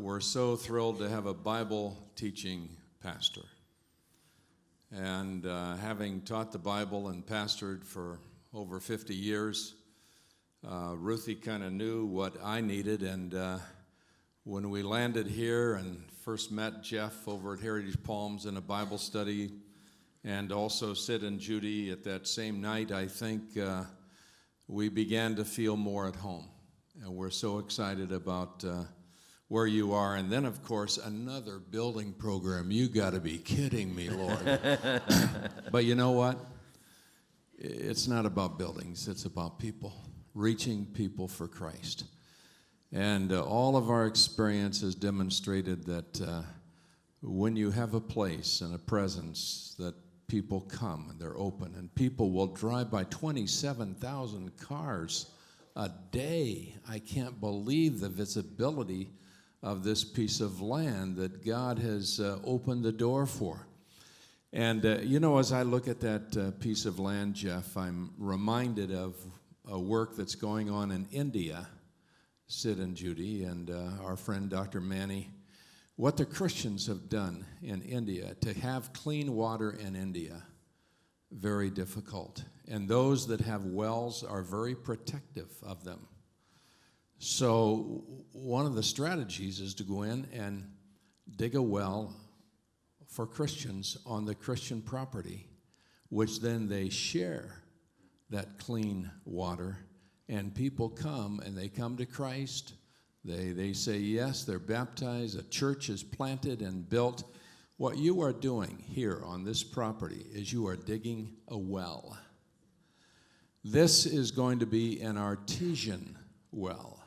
we're so thrilled to have a Bible teaching pastor. And having taught the Bible and pastored for over 50 years, Ruthie kind of knew what I needed, and when we landed here and first met Jeff over at Heritage Palms in a Bible study, and also Sid and Judy at that same night, I think we began to feel more at home. And we're so excited about where you are. And then, of course, another building program. You got to be kidding me, Lord. But you know what? It's not about buildings. It's about people, reaching people for Christ. And all of our experience has demonstrated that when you have a place and a presence that people come and they're open, and people will drive by 27,000 cars a day. I can't believe the visibility of this piece of land that God has opened the door for. And, as I look at that piece of land, Jeff, I'm reminded of a work that's going on in India, Sid and Judy, and our friend Dr. Manny. What the Christians have done in India, to have clean water in India, very difficult. And those that have wells are very protective of them. So one of the strategies is to go in and dig a well for Christians on the Christian property, which then they share that clean water, and people come and they come to Christ. They say yes, they're baptized, a church is planted and built. What you are doing here on this property is you are digging a well. This is going to be an artesian well.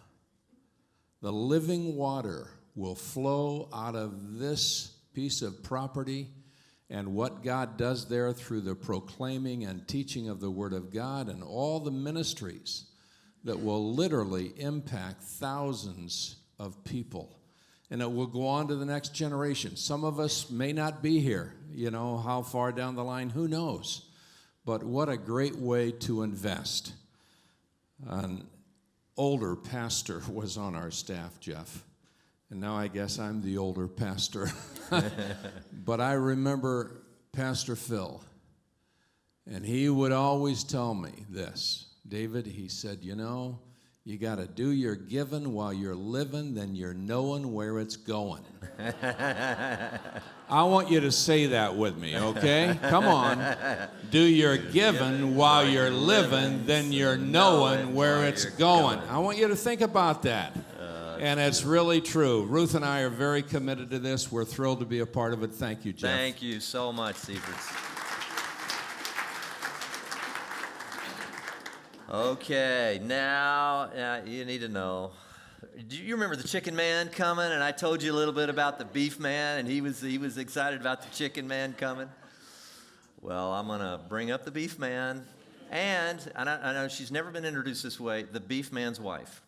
The living water will flow out of this piece of property, and what God does there through the proclaiming and teaching of the Word of God and all the ministries that will literally impact thousands of people. And it will go on to the next generation. Some of us may not be here, how far down the line, who knows? But what a great way to invest. An older pastor was on our staff, Jeff, and now I guess I'm the older pastor. But I remember Pastor Phil, and he would always tell me this. David, he said, you got to do your giving while you're living, then you're knowing where it's going. I want you to say that with me, okay? Come on. Do your giving while you're living, then you're knowing where it's going. I want you to think about that. And it's really true. Ruth and I are very committed to this. We're thrilled to be a part of it. Thank you, Jeff. Thank you so much, Sieverts. Okay, now you need to know. Do you remember the chicken man coming? And I told you a little bit about the beef man, and he was excited about the chicken man coming. Well, I'm going to bring up the beef man, and I know she's never been introduced this way, the beef man's wife.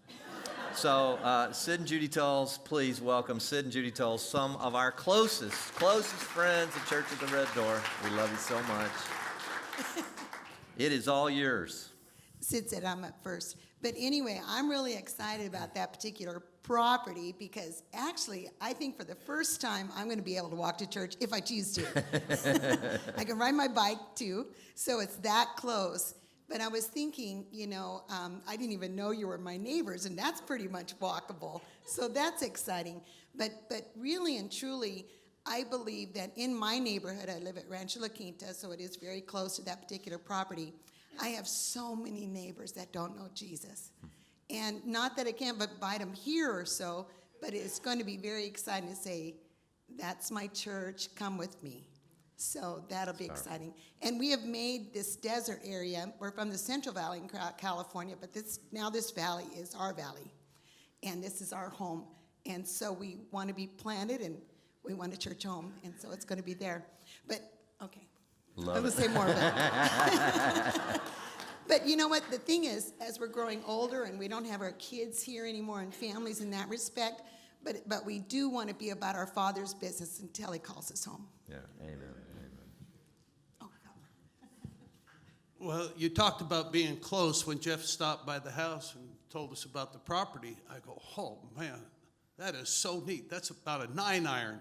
So Sid and Judy Tulls, please welcome Sid and Judy Tulls, some of our closest friends at Church of the Red Door. We love you so much. It is all yours. Sid said I'm up first. But anyway, I'm really excited about that particular property because actually, I think for the first time, I'm going to be able to walk to church if I choose to. I can ride my bike too, so it's that close. But I was thinking, I didn't even know you were my neighbors, and that's pretty much walkable. So that's exciting. But really and truly, I believe that in my neighborhood, I live at Rancho La Quinta, so it is very close to that particular property. I have so many neighbors that don't know Jesus. And not that I can't invite them here or so, but it's going to be very exciting to say, that's my church, come with me. So that'll be exciting. And we have made this desert area, we're from the Central Valley in California, but this valley is our valley. And this is our home. And so we want to be planted and we want a church home. And so it's going to be there. But, okay. Love I will say more about it. But you know what? The thing is, as we're growing older and we don't have our kids here anymore and families in that respect, but we do want to be about our Father's business until He calls us home. Yeah, amen. Oh, Well, you talked about being close when Jeff stopped by the house and told us about the property. I go, oh, man, that is so neat. That's about a 9-iron.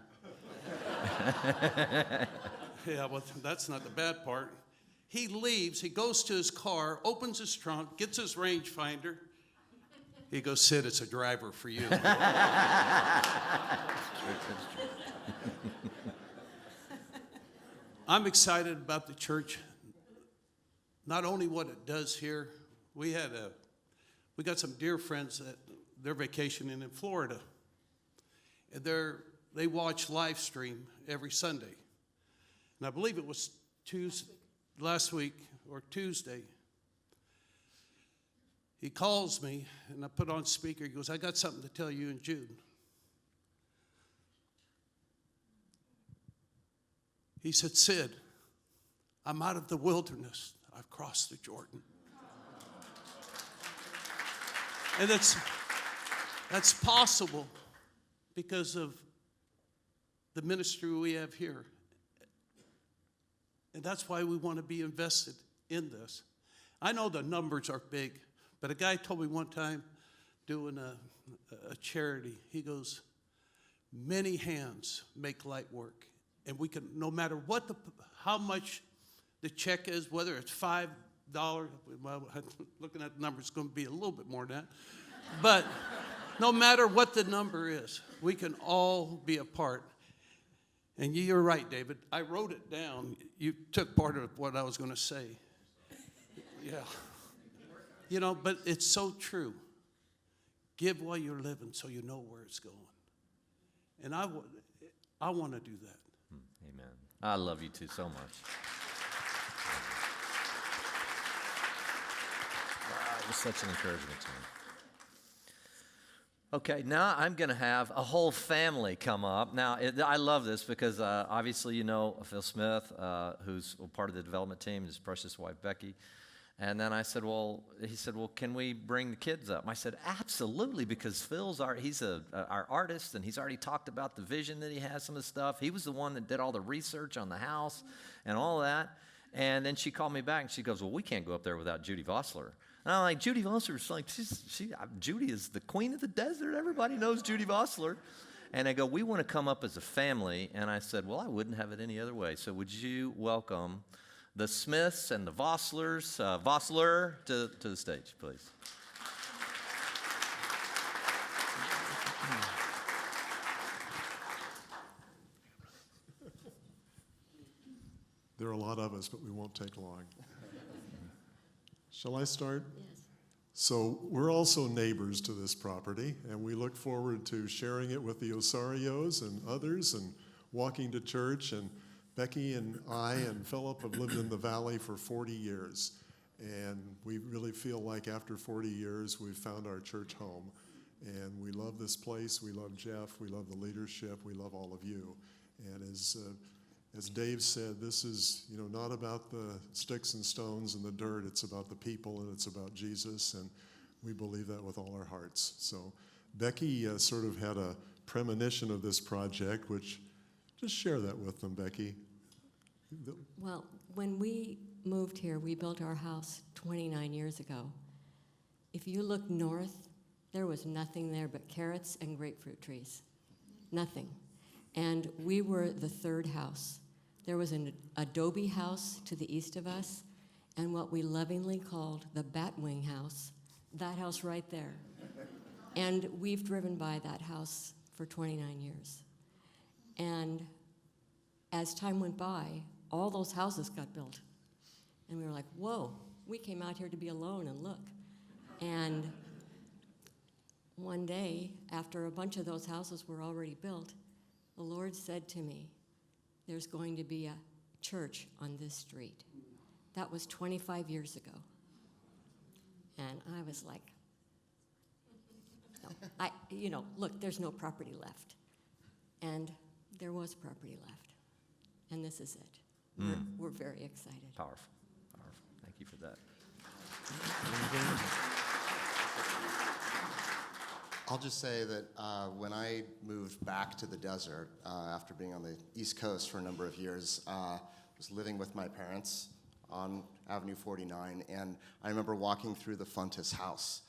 Yeah, well, that's not the bad part. He leaves, he goes to his car, opens his trunk, gets his rangefinder. He goes, Sid, it's a driver for you. I'm excited about the church, not only what it does here. We got some dear friends that they're vacationing in Florida. And they watch live stream every Sunday. And I believe it was last week or Tuesday. He calls me, and I put on speaker. He goes, I got something to tell you and Jude. He said, Sid, I'm out of the wilderness. I've crossed the Jordan. And that's possible because of the ministry we have here. And that's why we want to be invested in this. I know the numbers are big, but a guy told me one time doing a charity, he goes, many hands make light work. And we can, no matter how much the check is, whether it's $5, well, looking at the number, it's going to be a little bit more than that. But no matter what the number is, we can all be a part. And you're right, David. I wrote it down. You took part of what I was going to say. Yeah. You know, but it's so true. Give while you're living so you know where it's going. And I want to do that. Amen. I love you too so much. Wow, it was such an encouragement to me. Okay, now I'm going to have a whole family come up. Now, I love this because obviously you know Phil Smith, who's part of the development team, his precious wife, Becky. And then he said, can we bring the kids up? And I said, absolutely, because he's our artist, and he's already talked about the vision that he has, some of the stuff. He was the one that did all the research on the house and all of that. And then she called me back, and she goes, well, we can't go up there without Judy Vossler. And I'm like, Judy Vossler's like, Judy is the queen of the desert. Everybody knows Judy Vossler. And I go, we want to come up as a family. And I said, well, I wouldn't have it any other way. So would you welcome the Smiths and the Vosslers, Vossler to the stage, please. There are a lot of us, but we won't take long. Shall I start? Yes. So we're also neighbors to this property, and we look forward to sharing it with the Osarios and others and walking to church. And Becky and I and Philip have lived in the valley for 40 years. And we really feel like after 40 years, we've found our church home. And we love this place. We love Jeff. We love the leadership. We love all of you. And as Dave said, this is, not about the sticks and stones and the dirt. It's about the people, and it's about Jesus, and we believe that with all our hearts. So Becky sort of had a premonition of this project, which, just share that with them, Becky. Well, when we moved here, we built our house 29 years ago. If you look north, there was nothing there but carrots and grapefruit trees. Nothing. And we were the third house. There was an adobe house to the east of us, and what we lovingly called the Batwing house, that house right there. And we've driven by that house for 29 years. And as time went by, all those houses got built. And we were like, whoa, we came out here to be alone and look. And one day, after a bunch of those houses were already built, the Lord said to me, there's going to be a church on this street. That was 25 years ago. And I was like, no, look, there's no property left. And there was property left. And this is it. We're very excited. Powerful. Thank you for that. I'll just say that when I moved back to the desert after being on the East Coast for a number of years, I was living with my parents on Avenue 49, and I remember walking through the Funtis house,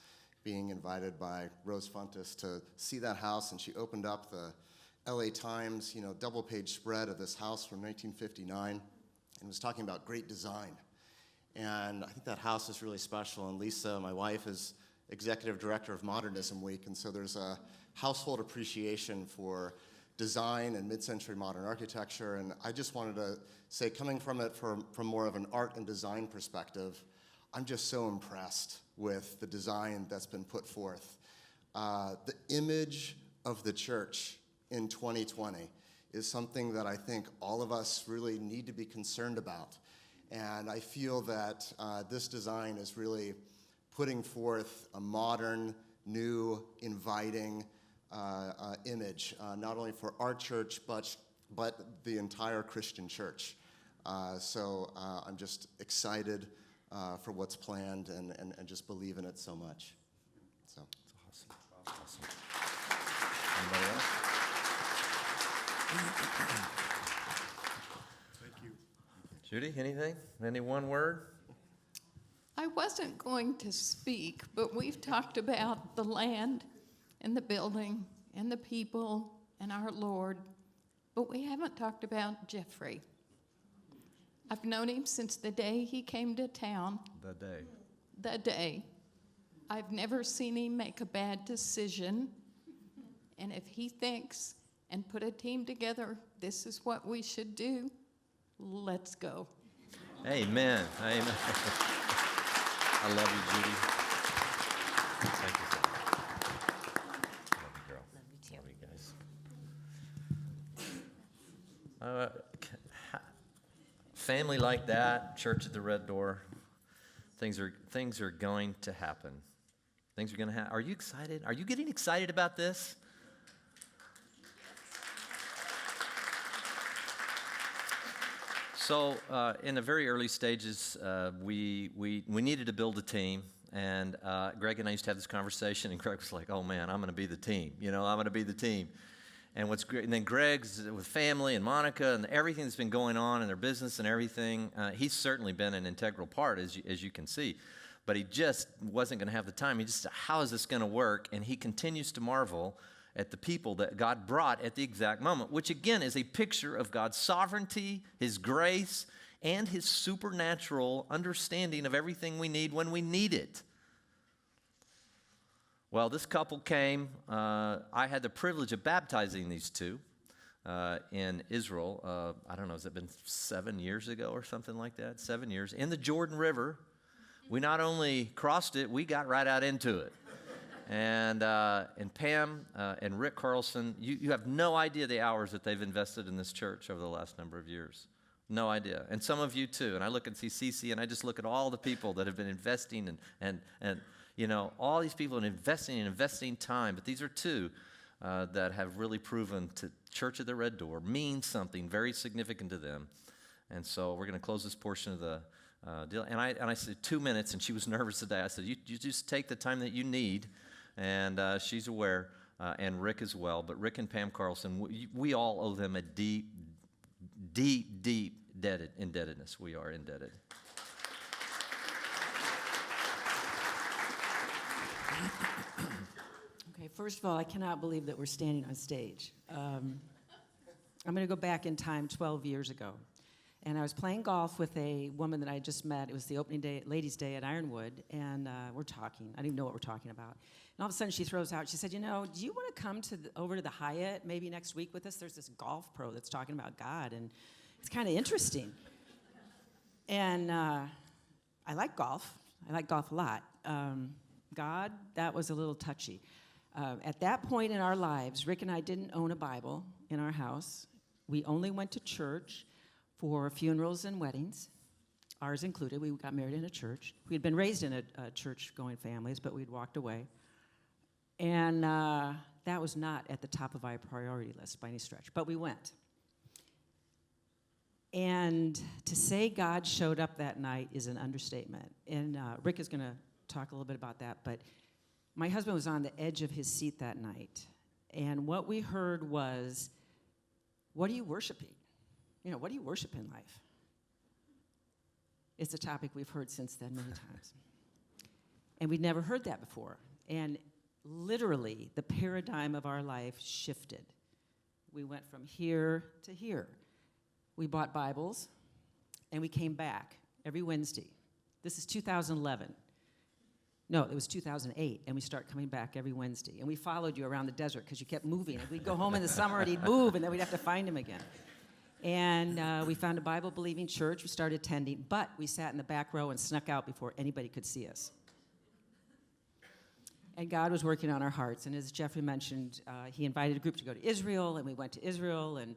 being invited by Rose Funtis to see that house, and she opened up the LA Times, double-page spread of this house from 1959, and was talking about great design. And I think that house is really special, and Lisa, my wife, is executive director of Modernism Week, and so there's a household appreciation for design and mid-century modern architecture, and I just wanted to say, coming from it from more of an art and design perspective, I'm just so impressed with the design that's been put forth. The image of the church in 2020 is something that I think all of us really need to be concerned about. And I feel that this design is really putting forth a modern, new, inviting image, not only for our church, but the entire Christian church. So I'm just excited for what's planned and just believe in it so much. So. That's awesome. Anybody else? Thank you. Judy, anything? Any one word? I wasn't going to speak, but we've talked about the land and the building and the people and our Lord, but we haven't talked about Jeffrey. I've known him since the day he came to town. The day. I've never seen him make a bad decision. And if he thinks and put a team together, this is what we should do, let's go. Amen. Amen. I love you, Judy. Thank you, sir. Love you, girl. Love you too. Love you guys. Family like that, church at the Red Door, things are going to happen. Things are going to happen. Are you excited? Are you getting excited about this? So in the very early stages, we needed to build a team, and Greg and I used to have this conversation, and Greg was like, "Oh man, I'm going to be the team. I'm going to be the team." And what's great, and then Greg's with family and Monica and everything that's been going on in their business and everything. He's certainly been an integral part, as you can see, but he just wasn't going to have the time. He just said, "How is this going to work?" And he continues to marvel at the people that God brought at the exact moment, which again is a picture of God's sovereignty, His grace, and His supernatural understanding of everything we need when we need it. Well, this couple came. I had the privilege of baptizing these two in Israel. I don't know, has it been 7 years ago or something like that? 7 years. In the Jordan River. We not only crossed it, we got right out into it. And Pam and Rick Carlson, you have no idea the hours that they've invested in this church over the last number of years. No idea. And some of you too. And I look and see Cece, and I just look at all the people that have been investing and all these people are investing time. But these are two that have really proven to Church of the Red Door means something very significant to them. And so we're going to close this portion of the deal. And I said 2 minutes, and she was nervous today. I said, you just take the time that you need. And she's aware, and Rick as well. But Rick and Pam Carlson, we all owe them a deep indebtedness. We are indebted. Okay, first of all, I cannot believe that we're standing on stage. I'm going to go back in time 12 years ago. And I was playing golf with a woman that I just met. It was the opening day, ladies' day at Ironwood, and we're talking. I didn't even know what we're talking about. And all of a sudden, she throws out, she said, do you want to come over to the Hyatt maybe next week with us? There's this golf pro that's talking about God, and it's kind of interesting. And I like golf. I like golf a lot. God, that was a little touchy. At that point in our lives, Rick and I didn't own a Bible in our house. We only went to church for funerals and weddings, ours included. We got married in a church. We had been raised in a church-going families, but we'd walked away. And that was not at the top of our priority list by any stretch, but we went. And to say God showed up that night is an understatement. And Rick is going to talk a little bit about that, but my husband was on the edge of his seat that night. And what we heard was, what are you worshiping? What do you worship in life? It's a topic we've heard since then many times. And we'd never heard that before. And literally, the paradigm of our life shifted. We went from here to here. We bought Bibles, and we came back every Wednesday. This is 2011. No, it was 2008, and we start coming back every Wednesday. And we followed you around the desert because you kept moving. And we'd go home in the summer, and he'd move, and then we'd have to find him again. And we found a Bible-believing church. We started attending, but we sat in the back row and snuck out before anybody could see us. And God was working on our hearts. And as Jeffrey mentioned, he invited a group to go to Israel, and we went to Israel, and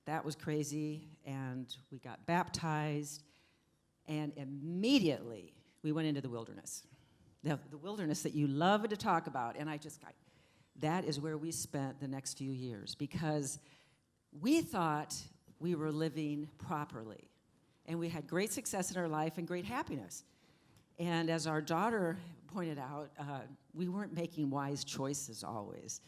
that was crazy. And we got baptized, and immediately we went into the wilderness. The wilderness that you love to talk about. And that is where we spent the next few years, because we thought we were living properly. And we had great success in our life and great happiness. And as our daughter pointed out, we weren't making wise choices always.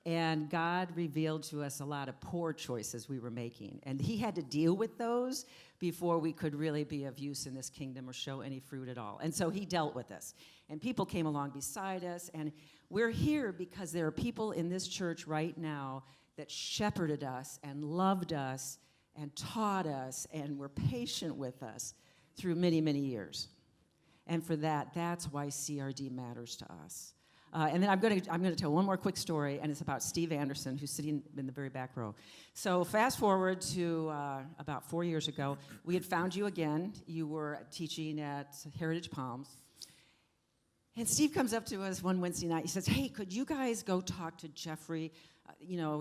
And God revealed to us a lot of poor choices we were making. And he had to deal with those before we could really be of use in this kingdom or show any fruit at all. And so he dealt with us. And people came along beside us. And we're here because there are people in this church right now that shepherded us and loved us and taught us and were patient with us through many, many years. And for that, that's why CRD matters to us. And then I'm going to tell one more quick story, and it's about Steve Anderson, who's sitting in the very back row. So fast forward to about 4 years ago, we had found you again. You were teaching at Heritage Palms. And Steve comes up to us one Wednesday night. He says, hey, could you guys go talk to Jeffrey?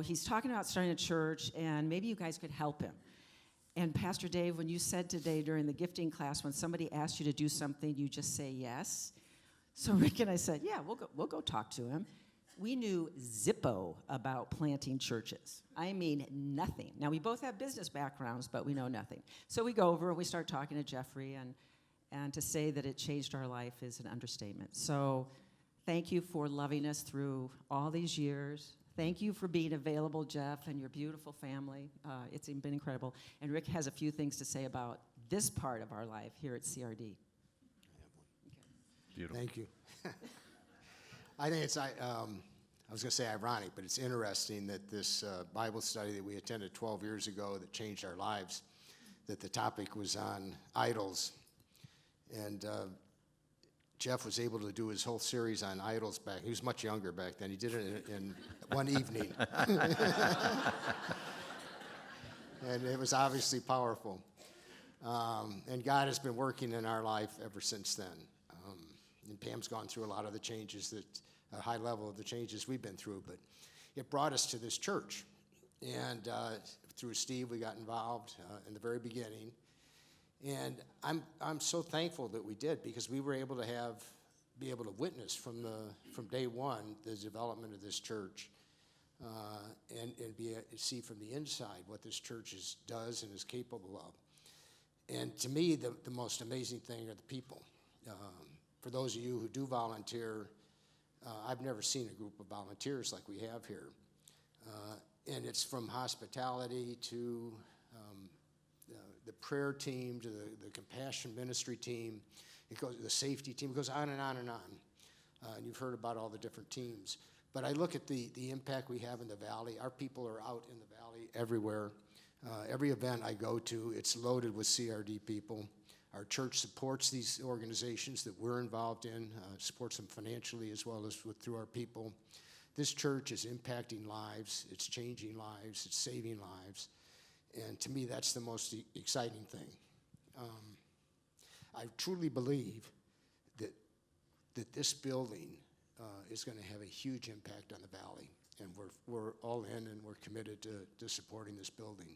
He's talking about starting a church, and maybe you guys could help him. And Pastor Dave, when you said today during the gifting class, when somebody asked you to do something, you just say yes. So Rick and I said, yeah, we'll go talk to him. We knew zippo about planting churches. I mean, nothing. Now, we both have business backgrounds, but we know nothing. So we go over and we start talking to Jeffrey, and to say that it changed our life is an understatement. So thank you for loving us through all these years. Thank you for being available, Jeff, and your beautiful family. It's been incredible. And Rick has a few things to say about this part of our life here at CRD. Beautiful. Thank you. I think it's, I was going to say ironic, but it's interesting that this Bible study that we attended 12 years ago that changed our lives, that the topic was on idols. And Jeff was able to do his whole series on idols back. He was much younger back then. He did it in one evening. And it was obviously powerful. And God has been working in our life ever since then. And Pam's gone through a lot of the changes, a high level of the changes we've been through, but it brought us to this church. And through Steve, we got involved in the very beginning. And I'm so thankful that we did, because we were able to be able to witness from day one the development of this church, and see from the inside what this church does and is capable of. And to me, the most amazing thing are the people. For those of you who do volunteer, I've never seen a group of volunteers like we have here. And it's from hospitality to the prayer team, to the compassion ministry team, the safety team. It goes on and on and on. And you've heard about all the different teams. But I look at the impact we have in the valley. Our people are out in the valley everywhere. Every event I go to, it's loaded with CRD people. Our church supports these organizations that we're involved in, supports them financially as well as through our people. This church is impacting lives, it's changing lives, it's saving lives. And to me, that's the most exciting thing. I truly believe that this building is going to have a huge impact on the valley. And we're all in, and we're committed to supporting this building.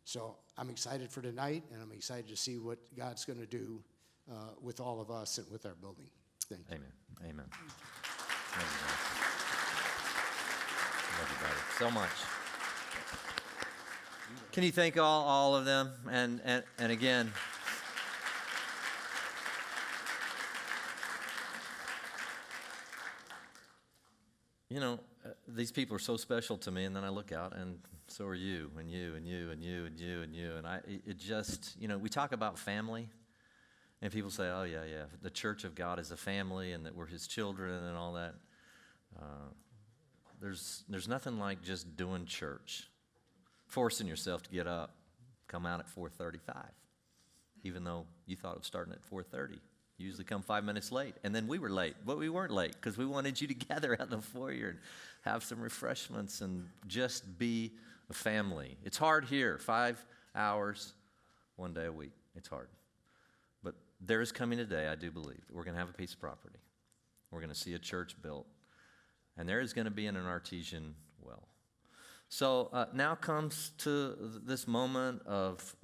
So I'm excited for tonight, and I'm excited to see what God's going to do with all of us and with our building. Thank you. Amen. Amen. Love you, brother, so much. Can you thank all of them? And again, these people are so special to me, and then I look out, and so are you, and you, and you, and you, and you, and you, and it just, we talk about family, and people say, oh, yeah, the church of God is a family, and that we're his children, and all that. There's nothing like just doing church, forcing yourself to get up, come out at 4:35, even though you thought it was starting at 4:30. You usually come 5 minutes late. And then we were late, but we weren't late because we wanted you to gather out in the foyer and have some refreshments and just be a family. It's hard here, 5 hours, 1 day a week. It's hard. But there is coming a day, I do believe, that we're going to have a piece of property. We're going to see a church built. and there is going to be an artesian well. So now comes to this moment of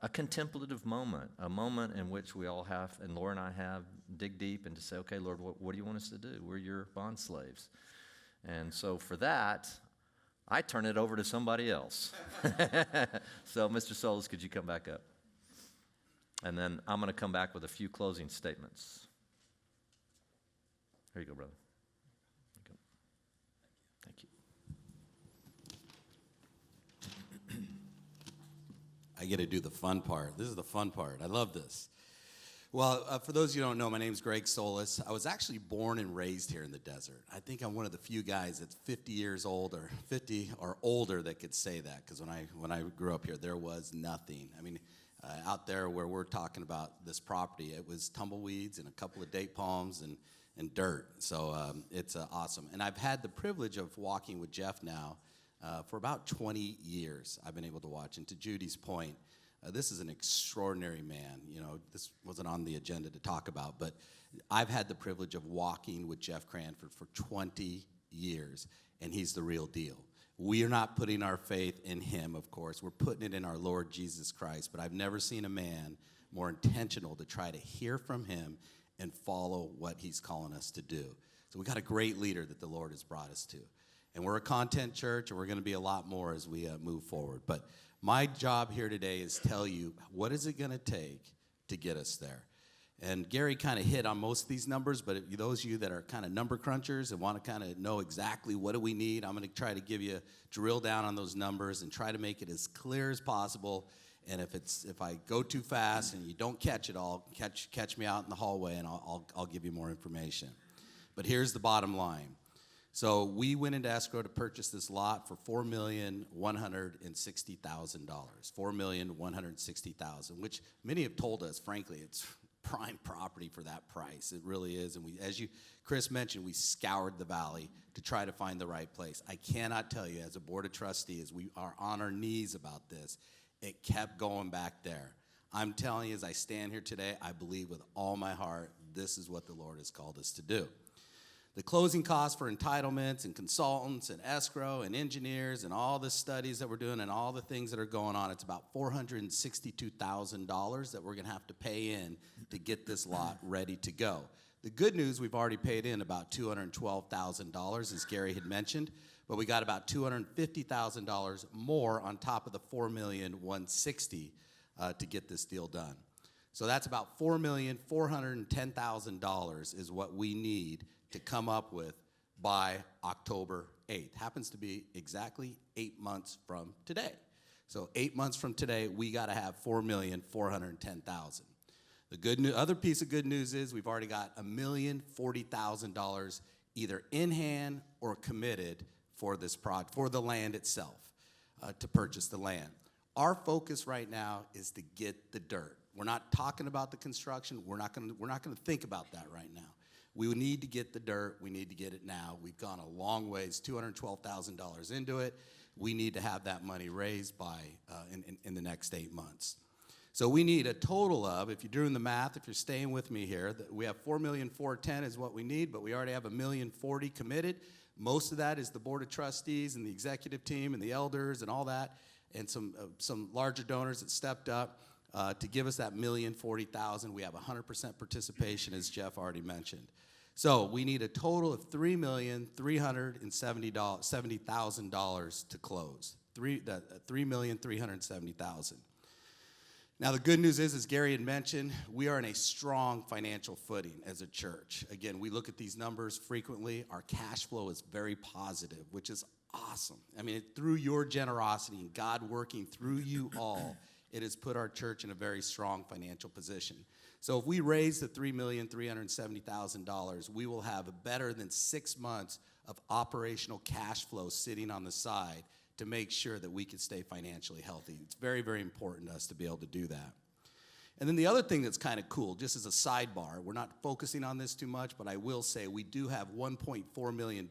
a contemplative moment, a moment in which we all have, and Laura and I have, dig deep and to say, okay, Lord, what do you want us to do? We're your bond slaves. And so for that, I turn it over to somebody else. So, Mr. Solis, could you come back up? And then I'm going to come back with a few closing statements. Here you go, brother. Here you go. Thank you. I get to do the fun part. This is the fun part. I love this. Well, for those of you who don't know, my name's Greg Solis. I was actually born and raised here in the desert. I think I'm one of the few guys that's 50 years old or 50 or older that could say that, because when I grew up here, there was nothing. I mean, out there where we're talking about this property, it was tumbleweeds and a couple of date palms and dirt. So it's awesome. And I've had the privilege of walking with Jeff now for about 20 years. I've been able to watch. And to Judy's point, this is an extraordinary man. You know, this wasn't on the agenda to talk about, but I've had the privilege of walking with Jeff Cranford for 20 years, and he's the real deal. We are not putting our faith in him, of course. We're putting it in our Lord Jesus Christ, but I've never seen a man more intentional to try to hear from him and follow what he's calling us to do. So we got a great leader that the Lord has brought us to. And we're a content church, and we're going to be a lot more as we move forward. But my job here today is tell you, what is it going to take to get us there? And Gary kind of hit on most of these numbers, but those of you that are kind of number crunchers and want to kind of know exactly what do we need, I'm going to try to drill down on those numbers and try to make it as clear as possible. And if I go too fast and you don't catch it all, catch me out in the hallway, and I'll give you more information. But here's the bottom line. So we went into escrow to purchase this lot for $4,160,000. $4,160,000, which many have told us, frankly, it's prime property for that price. It really is. And Chris mentioned, we scoured the valley to try to find the right place. I cannot tell you, as a board of trustees, we are on our knees about this. It kept going back there. I'm telling you, as I stand here today, I believe with all my heart, this is what the Lord has called us to do. The closing costs for entitlements and consultants and escrow and engineers and all the studies that we're doing and all the things that are going on, it's about $462,000 that we're going to have to pay in to get this lot ready to go. The good news, we've already paid in about $212,000, as Gary had mentioned, but we got about $250,000 more on top of the $4,160,000 to get this deal done. So that's about $4,410,000 is what we need to come up with by October 8th. Happens to be exactly 8 months from today. So 8 months from today, we got to have $4,410,000. The other piece of good news is we've already got $1,040,000 either in hand or committed for this project, for the land itself, to purchase the land. Our focus right now is to get the dirt. We're not talking about the construction. We're not going to think about that right now. We need to get the dirt. We need to get it now. We've gone a long ways, $212,000 into it. We need to have that money raised by in the next 8 months. So we need a total of, if you're doing the math, if you're staying with me here, we have $4,410,000 is what we need, but we already have $1,040,000 committed. Most of that is the board of trustees and the executive team and the elders and all that, and some larger donors that stepped up to give us that $1,040,000. We have 100% participation, as Jeff already mentioned. So we need a total of $3,370,000 to close. $3,370,000. Now the good news is, as Gary had mentioned, we are in a strong financial footing as a church. Again, we look at these numbers frequently. Our cash flow is very positive, which is awesome. I mean, through your generosity and God working through you all, it has put our church in a very strong financial position. So if we raise the $3,370,000, we will have better than 6 months of operational cash flow sitting on the side to make sure that we can stay financially healthy. It's very, very important to us to be able to do that. And then the other thing that's kind of cool, just as a sidebar, we're not focusing on this too much, but I will say we do have $1.4 million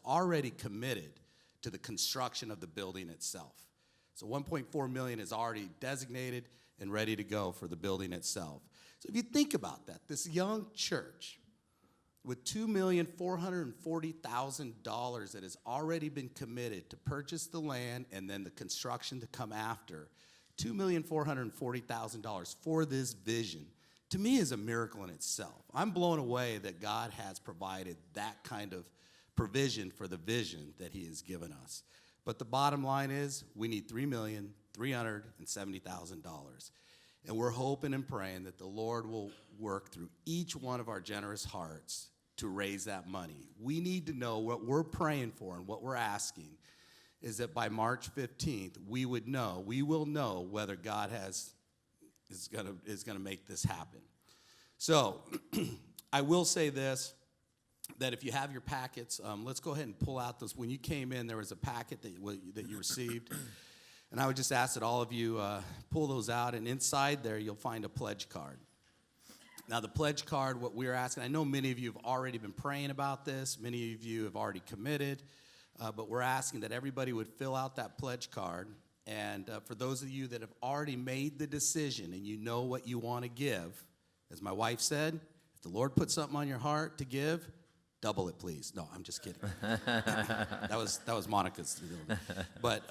already committed to the construction of the building itself. So $1.4 million is already designated and ready to go for the building itself. So if you think about that, this young church, with $2,440,000 that has already been committed to purchase the land and then the construction to come after, $2,440,000 for this vision, to me is a miracle in itself. I'm blown away that God has provided that kind of provision for the vision that he has given us. But the bottom line is we need $3,370,000. And we're hoping and praying that the Lord will work through each one of our generous hearts to raise that money. We need to know what we're praying for and what we're asking is that by March 15th, we will know whether God is gonna make this happen. So I will say this, that if you have your packets, let's go ahead and pull out those. When you came in, there was a packet that you received. And I would just ask that all of you pull those out, and inside there you'll find a pledge card. Now the pledge card, what we're asking, I know many of you have already been praying about this, many of you have already committed, but we're asking that everybody would fill out that pledge card. And for those of you that have already made the decision and you know what you want to give, as my wife said, if the Lord put something on your heart to give, double it, please. No, I'm just kidding. that was Monica's. But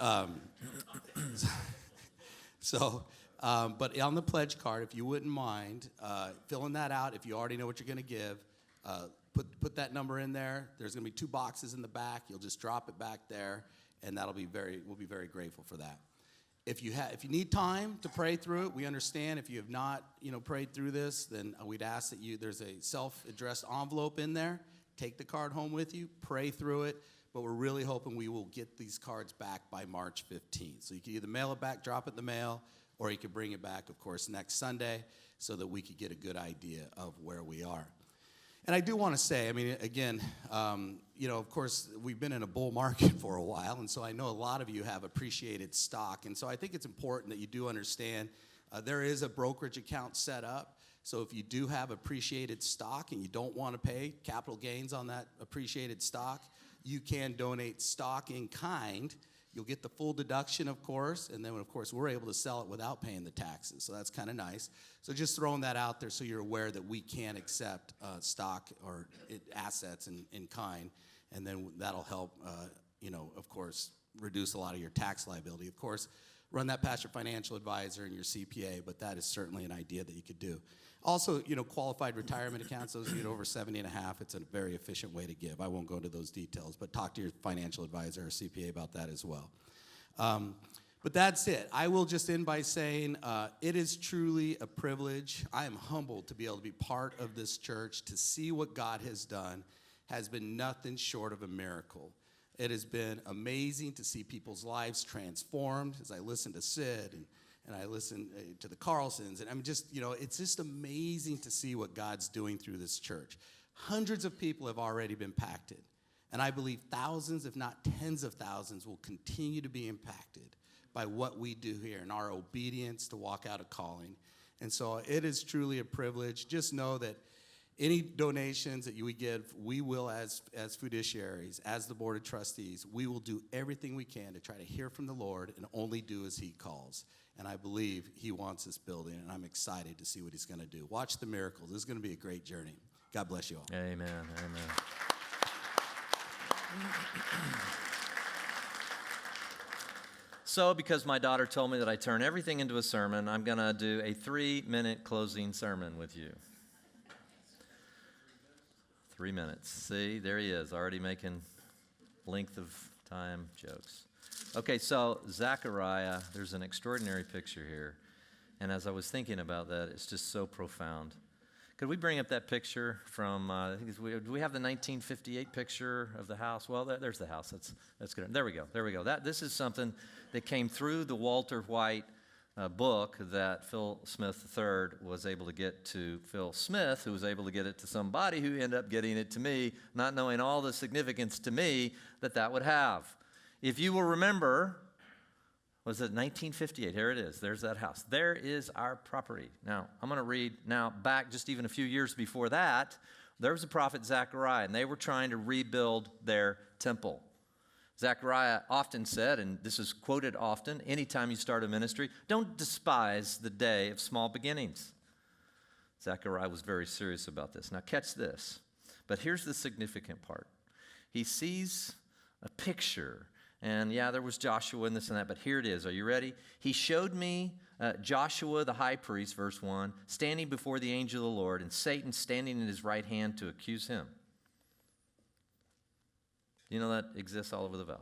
but on the pledge card, if you wouldn't mind filling that out, if you already know what you're going to give, put that number in there. There's going to be 2 boxes in the back. You'll just drop it back there, and we'll be very grateful for that. If you need time to pray through it, we understand. If you have not prayed through this, then we'd ask that there's a self-addressed envelope in there. Take the card home with you, pray through it, but we're really hoping we will get these cards back by March 15th. So you can either mail it back, drop it in the mail, or you can bring it back, of course, next Sunday so that we could get a good idea of where we are. And I do want to say, again, of course, we've been in a bull market for a while, and so I know a lot of you have appreciated stock. And so I think it's important that you do understand there is a brokerage account set up. So if you do have appreciated stock and you don't want to pay capital gains on that appreciated stock, you can donate stock in kind. You'll get the full deduction, of course, and then, of course, we're able to sell it without paying the taxes. So that's kind of nice. So just throwing that out there so you're aware that we can accept stock or assets in kind, and then that'll help, of course, reduce a lot of your tax liability. Of course, run that past your financial advisor and your CPA, but that is certainly an idea that you could do. Also, qualified retirement accounts, those get over 70 and a half. It's a very efficient way to give. I won't go into those details, but talk to your financial advisor or CPA about that as well. But that's it. I will just end by saying it is truly a privilege. I am humbled to be able to be part of this church, to see what God has done has been nothing short of a miracle. It has been amazing to see people's lives transformed as I listen to Sid and I listen to the Carlsons, and I'm just, it's just amazing to see what God's doing through this church. Hundreds of people have already been impacted, and I believe thousands, if not tens of thousands, will continue to be impacted by what we do here and our obedience to walk out a calling. And so it is truly a privilege. Just know that any donations that we give, we will, as fiduciaries, as the Board of Trustees, we will do everything we can to try to hear from the Lord and only do as he calls. And I believe he wants this building, and I'm excited to see what he's going to do. Watch the miracles. This is going to be a great journey. God bless you all. Amen. Amen. So, because my daughter told me that I turn everything into a sermon, I'm going to do a 3-minute closing sermon with you. 3 minutes. See, there he is, already making length of time jokes. Okay, so Zechariah, there's an extraordinary picture here. And as I was thinking about that, it's just so profound. Could we bring up that picture from, do we have the 1958 picture of the house? Well, there's the house. That's good. There we go. This is something that came through the Walter White book that Phil Smith III was able to get to Phil Smith, who was able to get it to somebody who ended up getting it to me, not knowing all the significance to me that would have. If you will remember, was it 1958? Here it is. There's that house. There is our property. Now, I'm going to read now back just even a few years before that. There was a prophet Zechariah, and they were trying to rebuild their temple. Zechariah often said, and this is quoted often, anytime you start a ministry, don't despise the day of small beginnings. Zechariah was very serious about this. Now catch this. But here's the significant part. He sees a picture. And yeah, there was Joshua and this and that, but here it is. Are you ready? He showed me Joshua the high priest, verse 1, standing before the angel of the Lord, and Satan standing in his right hand to accuse him. You know that exists all over the valley.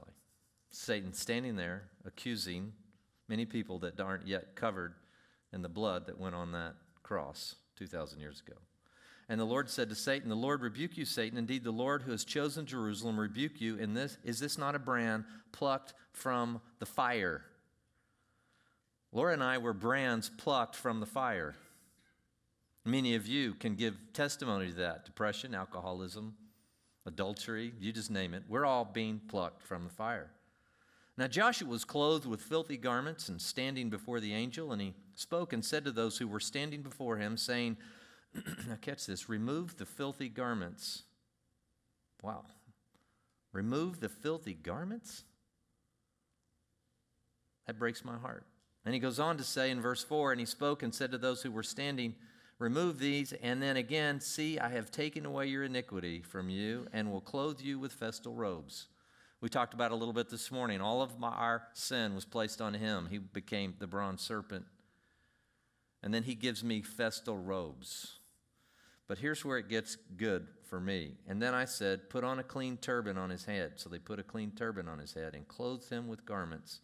Satan standing there accusing many people that aren't yet covered in the blood that went on that cross 2,000 years ago. And the Lord said to Satan, the Lord rebuke you, Satan. Indeed, the Lord who has chosen Jerusalem rebuke you. In this, is this not a brand plucked from the fire? Laura and I were brands plucked from the fire. Many of you can give testimony to that. Depression, alcoholism, adultery, you just name it. We're all being plucked from the fire. Now Joshua was clothed with filthy garments and standing before the angel, and he spoke and said to those who were standing before him, saying, now catch this, remove the filthy garments. Wow. Remove the filthy garments? That breaks my heart. And he goes on to say in verse 4, and he spoke and said to those who were standing, remove these, and then again, see, I have taken away your iniquity from you and will clothe you with festal robes. We talked about it a little bit this morning. All of our sin was placed on him. He became the bronze serpent. And then he gives me festal robes. But here's where it gets good for me. And then I said, put on a clean turban on his head. So they put a clean turban on his head and clothed him with garments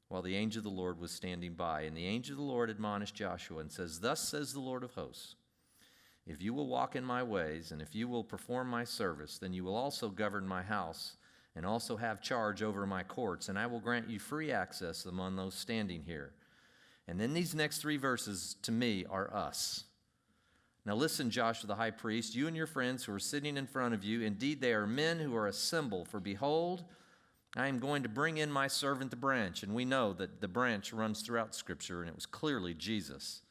while the angel of the Lord was standing by. And the angel of the Lord admonished Joshua and says, thus says the Lord of hosts, if you will walk in my ways and if you will perform my service, then you will also govern my house and also have charge over my courts, and I will grant you free access among those standing here. And then these next 3 verses to me are us. Now listen, Joshua the high priest, you and your friends who are sitting in front of you, indeed they are men who are assembled, for behold, I am going to bring in my servant the branch. And we know that the branch runs throughout Scripture, and it was clearly Jesus.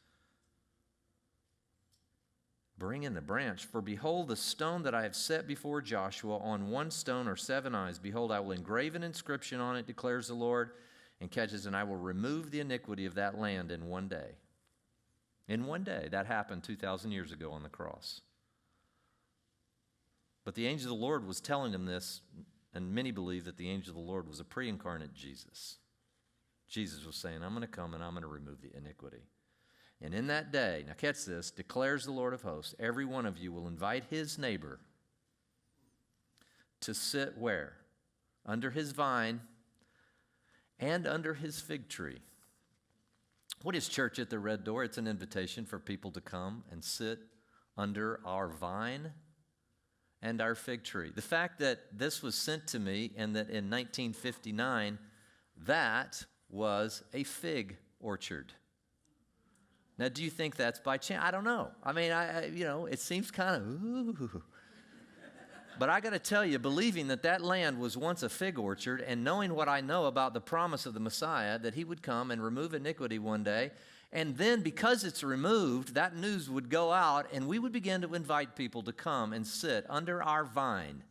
Bring in the branch. For behold, the stone that I have set before Joshua, on one stone are 7 eyes. Behold, I will engrave an inscription on it, declares the Lord, and catches, and I will remove the iniquity of that land in one day. In one day. That happened 2,000 years ago on the cross. But the angel of the Lord was telling him this, and many believe that the angel of the Lord was a pre-incarnate Jesus. Jesus was saying, I'm going to come and I'm going to remove the iniquity. And in that day, now catch this, declares the Lord of hosts, every one of you will invite his neighbor to sit where? Under his vine and under his fig tree. What is church at the Red Door? It's an invitation for people to come and sit under our vine and our fig tree. The fact that this was sent to me and that in 1959, that was a fig orchard. Now, do you think that's by chance? I don't know. I mean, it seems kind of, ooh. But I got to tell you, believing that that land was once a fig orchard and knowing what I know about the promise of the Messiah, that he would come and remove iniquity one day, and then because it's removed, that news would go out and we would begin to invite people to come and sit under our vine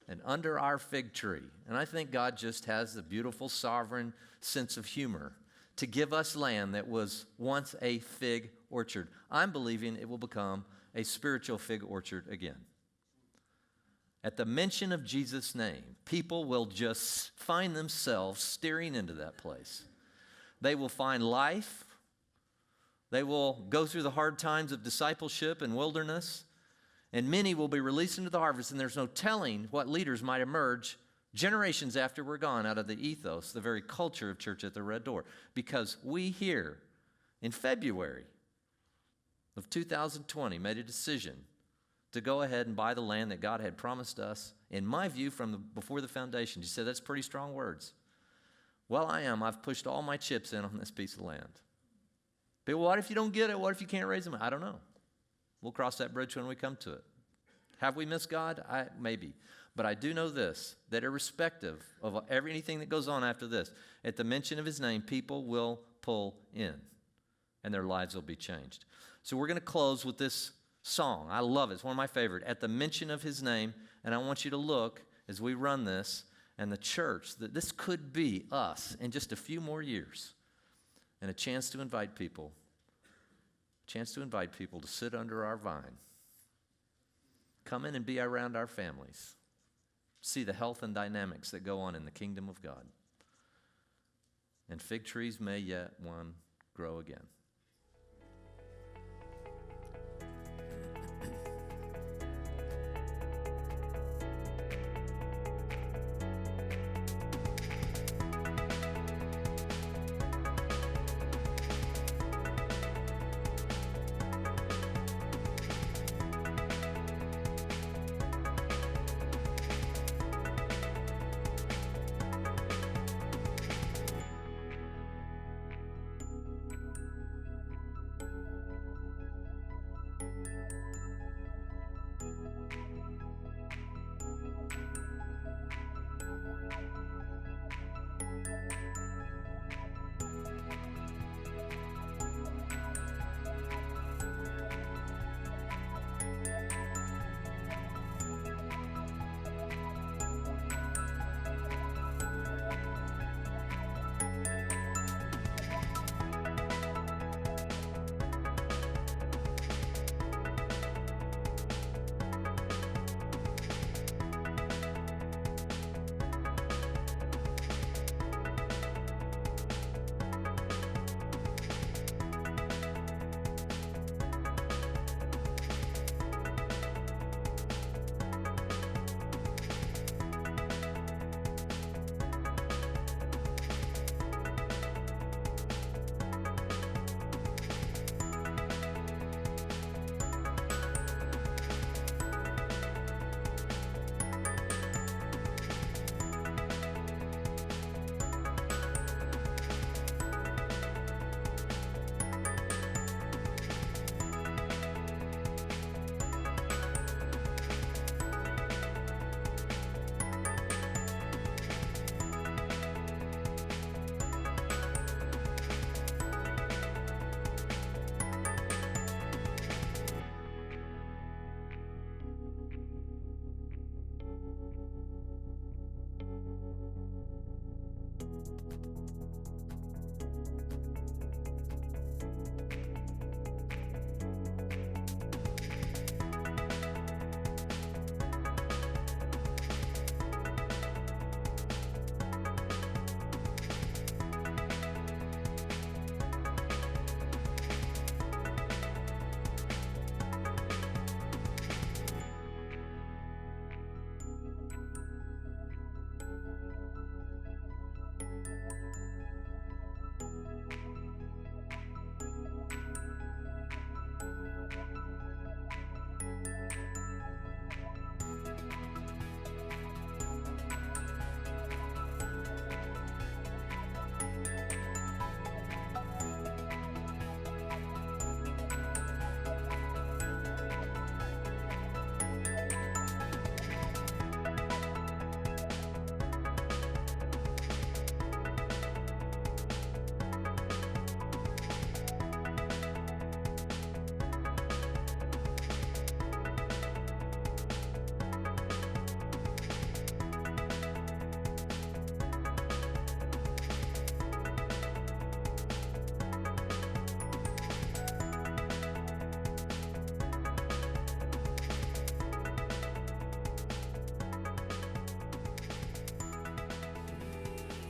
and under our fig tree. And I think God just has the beautiful sovereign sense of humor to give us land that was once a fig orchard. I'm believing it will become a spiritual fig orchard again. At the mention of Jesus' name, people will just find themselves staring into that place. They will find life. They will go through the hard times of discipleship and wilderness, and many will be released into the harvest, and there's no telling what leaders might emerge generations after we're gone out of the ethos, the very culture of Church at the Red Door. Because we here in February of 2020 made a decision to go ahead and buy the land that God had promised us, in my view, before the foundation. You said that's pretty strong words. Well, I've pushed all my chips in on this piece of land. But what if you don't get it? What if you can't raise them? I don't know. We'll cross that bridge when we come to it. Have we missed God? Maybe. But I do know this, that irrespective of anything that goes on after this, at the mention of his name, people will pull in, and their lives will be changed. So we're going to close with this song. I love it. It's one of my favorite. At the mention of his name, and I want you to look as we run this, and the church, that this could be us in just a few more years, and a chance to invite people to sit under our vine come in and be around our families. See the health and dynamics that go on in the kingdom of God. And fig trees may yet one grow again.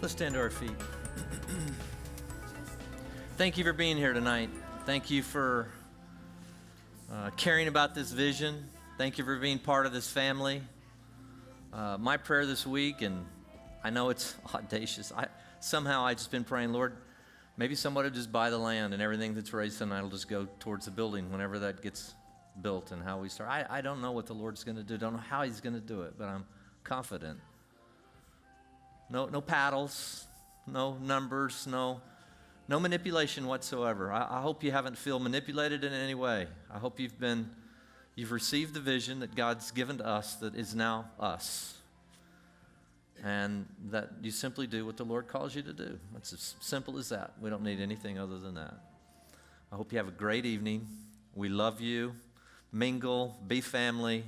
Let's stand to our feet. Thank you for being here tonight. Thank you for caring about this vision. Thank you for being part of this family. My prayer this week, and I know it's audacious, I just been praying, Lord, maybe somebody will just buy the land and everything that's raised tonight will just go towards the building whenever that gets built and how we start. I don't know what the Lord's going to do. Don't know how he's going to do it, but I'm confident. No paddles, no numbers, no manipulation whatsoever. I hope you haven't feel manipulated in any way. I hope you've received the vision that God's given to us that is now us. And that you simply do what the Lord calls you to do. It's as simple as that. We don't need anything other than that. I hope you have a great evening. We love you. Mingle, be family.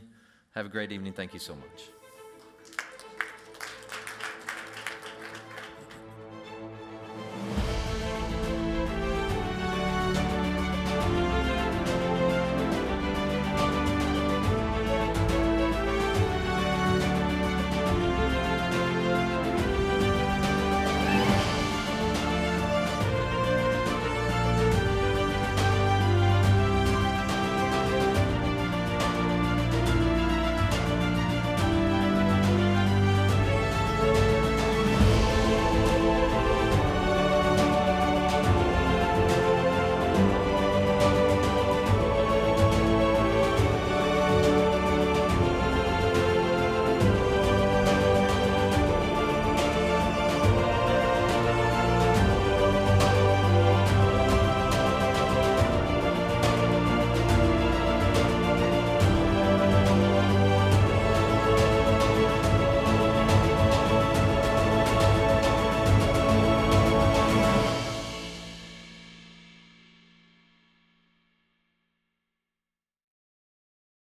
Have a great evening. Thank you so much.